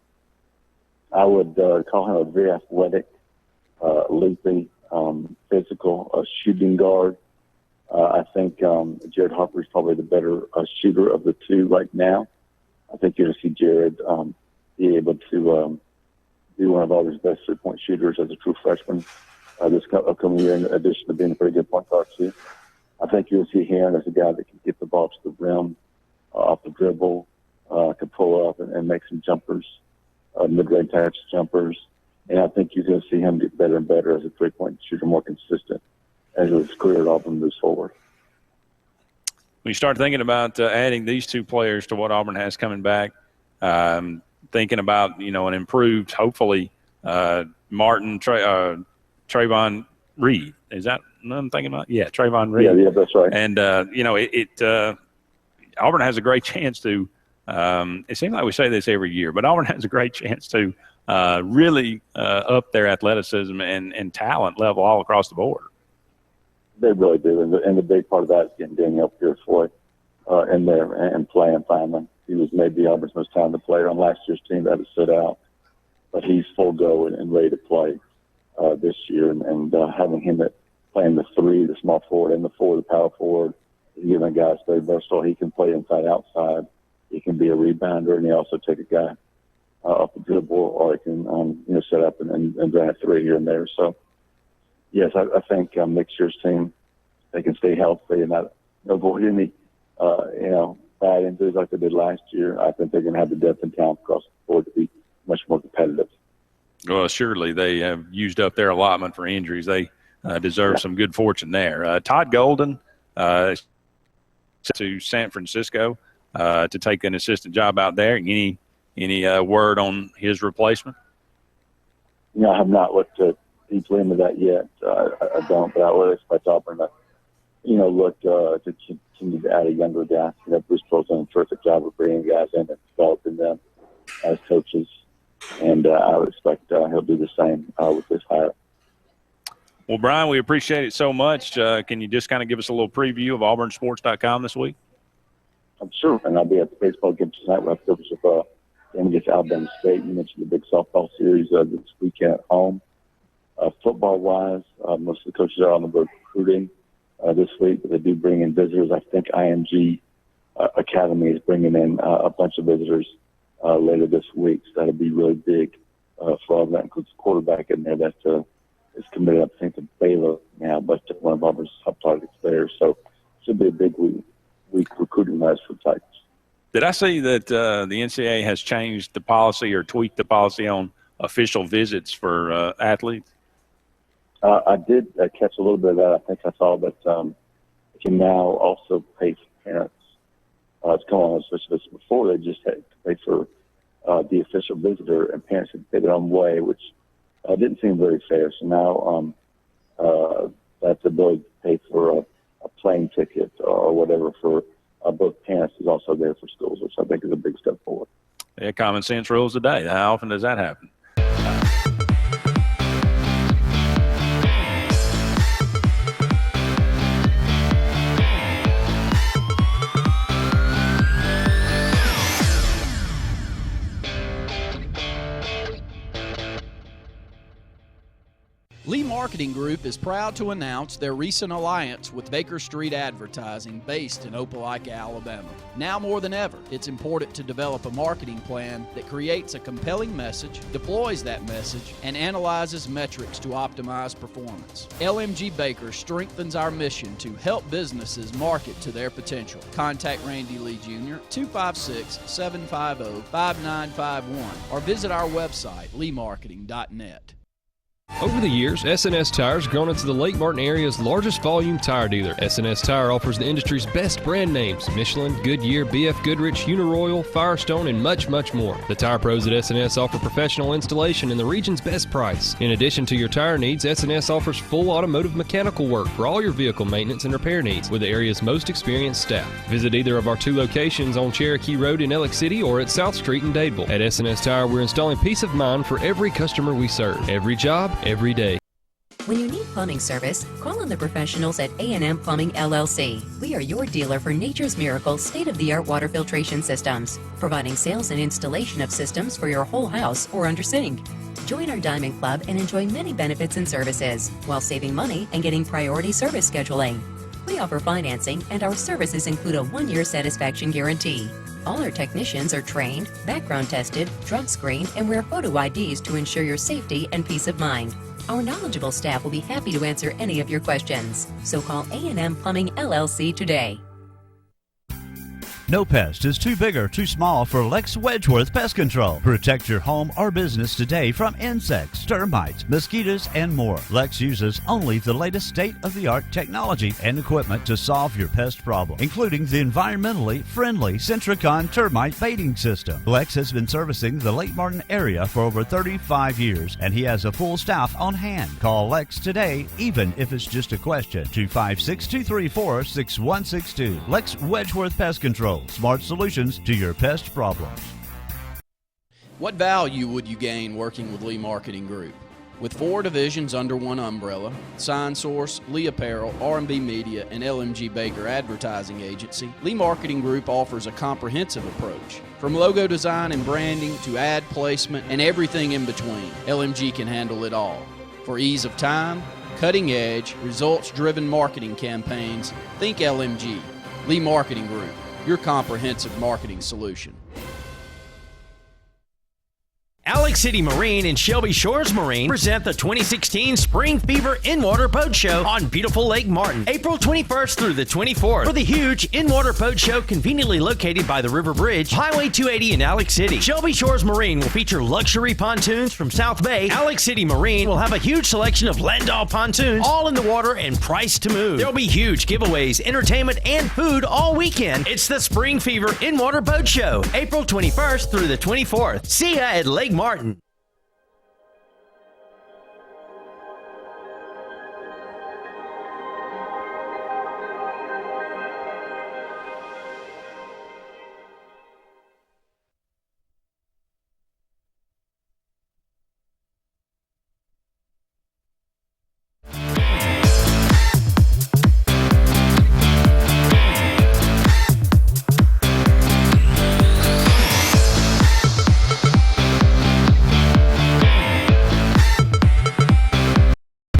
I would call him a very athletic, leapy, physical shooting guard. I think Jared Harper is probably the better shooter of the two right now. I think you're going to see Jared be able to be one of Auburn's best three-point shooters as a true freshman this upcoming year, in addition to being a very good point guard too. I think you'll see Heron as a guy that can get the ball to the rim, off the dribble, can pull up and make some jumpers, mid-range types jumpers. And I think you're going to see him get better and better as a three-point shooter, more consistent as his career at Auburn moves forward. When you start thinking about adding these two players to what Auburn has coming back, thinking about, an improved, hopefully, Martin, Trayvon Reed. Is that what I'm thinking about? Yeah, Trayvon Reed. Yeah, that's right. And, Auburn has a great chance to it seems like we say this every year, but Auburn has a great chance to really up their athleticism and talent level all across the board. They really do. And the big part of that is getting Daniel Pierce-Floyd in there and playing finally. He was maybe Auburn's most talented player on last year's team that had stood out. But he's full go and ready to play this year. And having him playing the three, the small forward, and the four, the power forward, giving a guy very versatile. He can play inside, outside. He can be a rebounder, and he also take a guy off the dribble, or he can set up and draw a three here and there. So, yes, I think next year's team, they can stay healthy and not avoid any bad injuries like they did last year. I think they're going to have the depth and talent across the board to be much more competitive. Well, surely they have used up their allotment for injuries. They deserve some good fortune there. Todd Golden to San Francisco to take an assistant job out there. Any word on his replacement? I have not looked deeply into that yet. I don't, but I would expect Auburn to look to continue to add a younger guy. Bruce Pearl's done a terrific job of bringing guys in and developing them as coaches, and I would expect he'll do the same with this hire. Well, Brian, we appreciate it so much. Can you just kind of give us a little preview of auburnsports.com this week? I'm sure, and I'll be at the baseball game tonight. We'll have coverage of game against Alabama State. You mentioned the big softball series this weekend at home. Football-wise, most of the coaches are on the road recruiting this week, but they do bring in visitors. I think IMG Academy is bringing in a bunch of visitors later this week, so that'll be really big for all of that. Includes a quarterback in there that is committed, I think, to Baylor now, but one of Auburn's top targets there. So it should be a big week recruiting-wise for Titans. Did I see that the NCAA has changed the policy or tweaked the policy on official visits for athletes? I did catch a little bit of that. I think I saw that you can now also pay for parents. It's going on, especially before they just had to pay for the official visitor, and parents had to pay their own way, which didn't seem very fair. So now that's the ability to pay for a plane ticket or whatever for both parents is also there for schools, which I think is a big step forward. Yeah, common sense rules the day. How often does that happen? Lee Marketing Group is proud to announce their recent alliance with Baker Street Advertising based in Opelika, Alabama. Now more than ever, it's important to develop a marketing plan that creates a compelling message, deploys that message, and analyzes metrics to optimize performance. LMG Baker strengthens our mission to help businesses market to their potential. Contact Randy Lee Jr. 256-750-5951 or visit our website, leemarketing.net. Over the years, S&S Tires grown into the Lake Martin area's largest volume tire dealer. S&S Tire offers the industry's best brand names: Michelin, Goodyear, BF Goodrich, Uniroyal, Firestone, and much, much more. The tire pros at S&S offer professional installation and the region's best price. In addition to your tire needs, S&S offers full automotive mechanical work for all your vehicle maintenance and repair needs with the area's most experienced staff. Visit either of our 2 locations on Cherokee Road in Alex City or at South Street in Dadeville. At S&S Tire, we're installing peace of mind for every customer we serve. Every job, every day. When you need plumbing service, call on the professionals at A&M Plumbing LLC. We are your dealer for Nature's Miracle state-of-the-art water filtration systems, providing sales and installation of systems for your whole house or under sink. Join our Diamond Club and enjoy many benefits and services while saving money and getting priority service scheduling. We offer financing, and our services include a 1-year satisfaction guarantee. All our technicians are trained, background tested, drug screened, and wear photo IDs to ensure your safety and peace of mind. Our knowledgeable staff will be happy to answer any of your questions. So call A&M Plumbing LLC today. No pest is too big or too small for Lex Wedgeworth Pest Control. Protect your home or business today from insects, termites, mosquitoes, and more. Lex uses only the latest state-of-the-art technology and equipment to solve your pest problem, including the environmentally friendly Centricon termite baiting system. Lex has been servicing the Lake Martin area for over 35 years, and he has a full staff on hand. Call Lex today, even if it's just a question. 256-234-6162. Lex Wedgeworth Pest Control. Smart solutions to your pest problems. What value would you gain working with Lee Marketing Group? With 4 divisions under one umbrella, Sign Source, Lee Apparel, R&B Media, and LMG Baker Advertising Agency, Lee Marketing Group offers a comprehensive approach. From logo design and branding to ad placement and everything in between, LMG can handle it all. For ease of time, cutting edge, results-driven marketing campaigns, think LMG. Lee Marketing Group, your comprehensive marketing solution. Alex City Marine and Shelby Shores Marine present the 2016 Spring Fever In-Water Boat Show on beautiful Lake Martin, April 21st through the 24th. For the huge In-Water Boat Show conveniently located by the River Bridge, Highway 280 in Alex City. Shelby Shores Marine will feature luxury pontoons from South Bay. Alex City Marine will have a huge selection of Landau pontoons, all in the water and priced to move. There will be huge giveaways, entertainment, and food all weekend. It's the Spring Fever In-Water Boat Show, April 21st through the 24th. See ya at Lake Martin.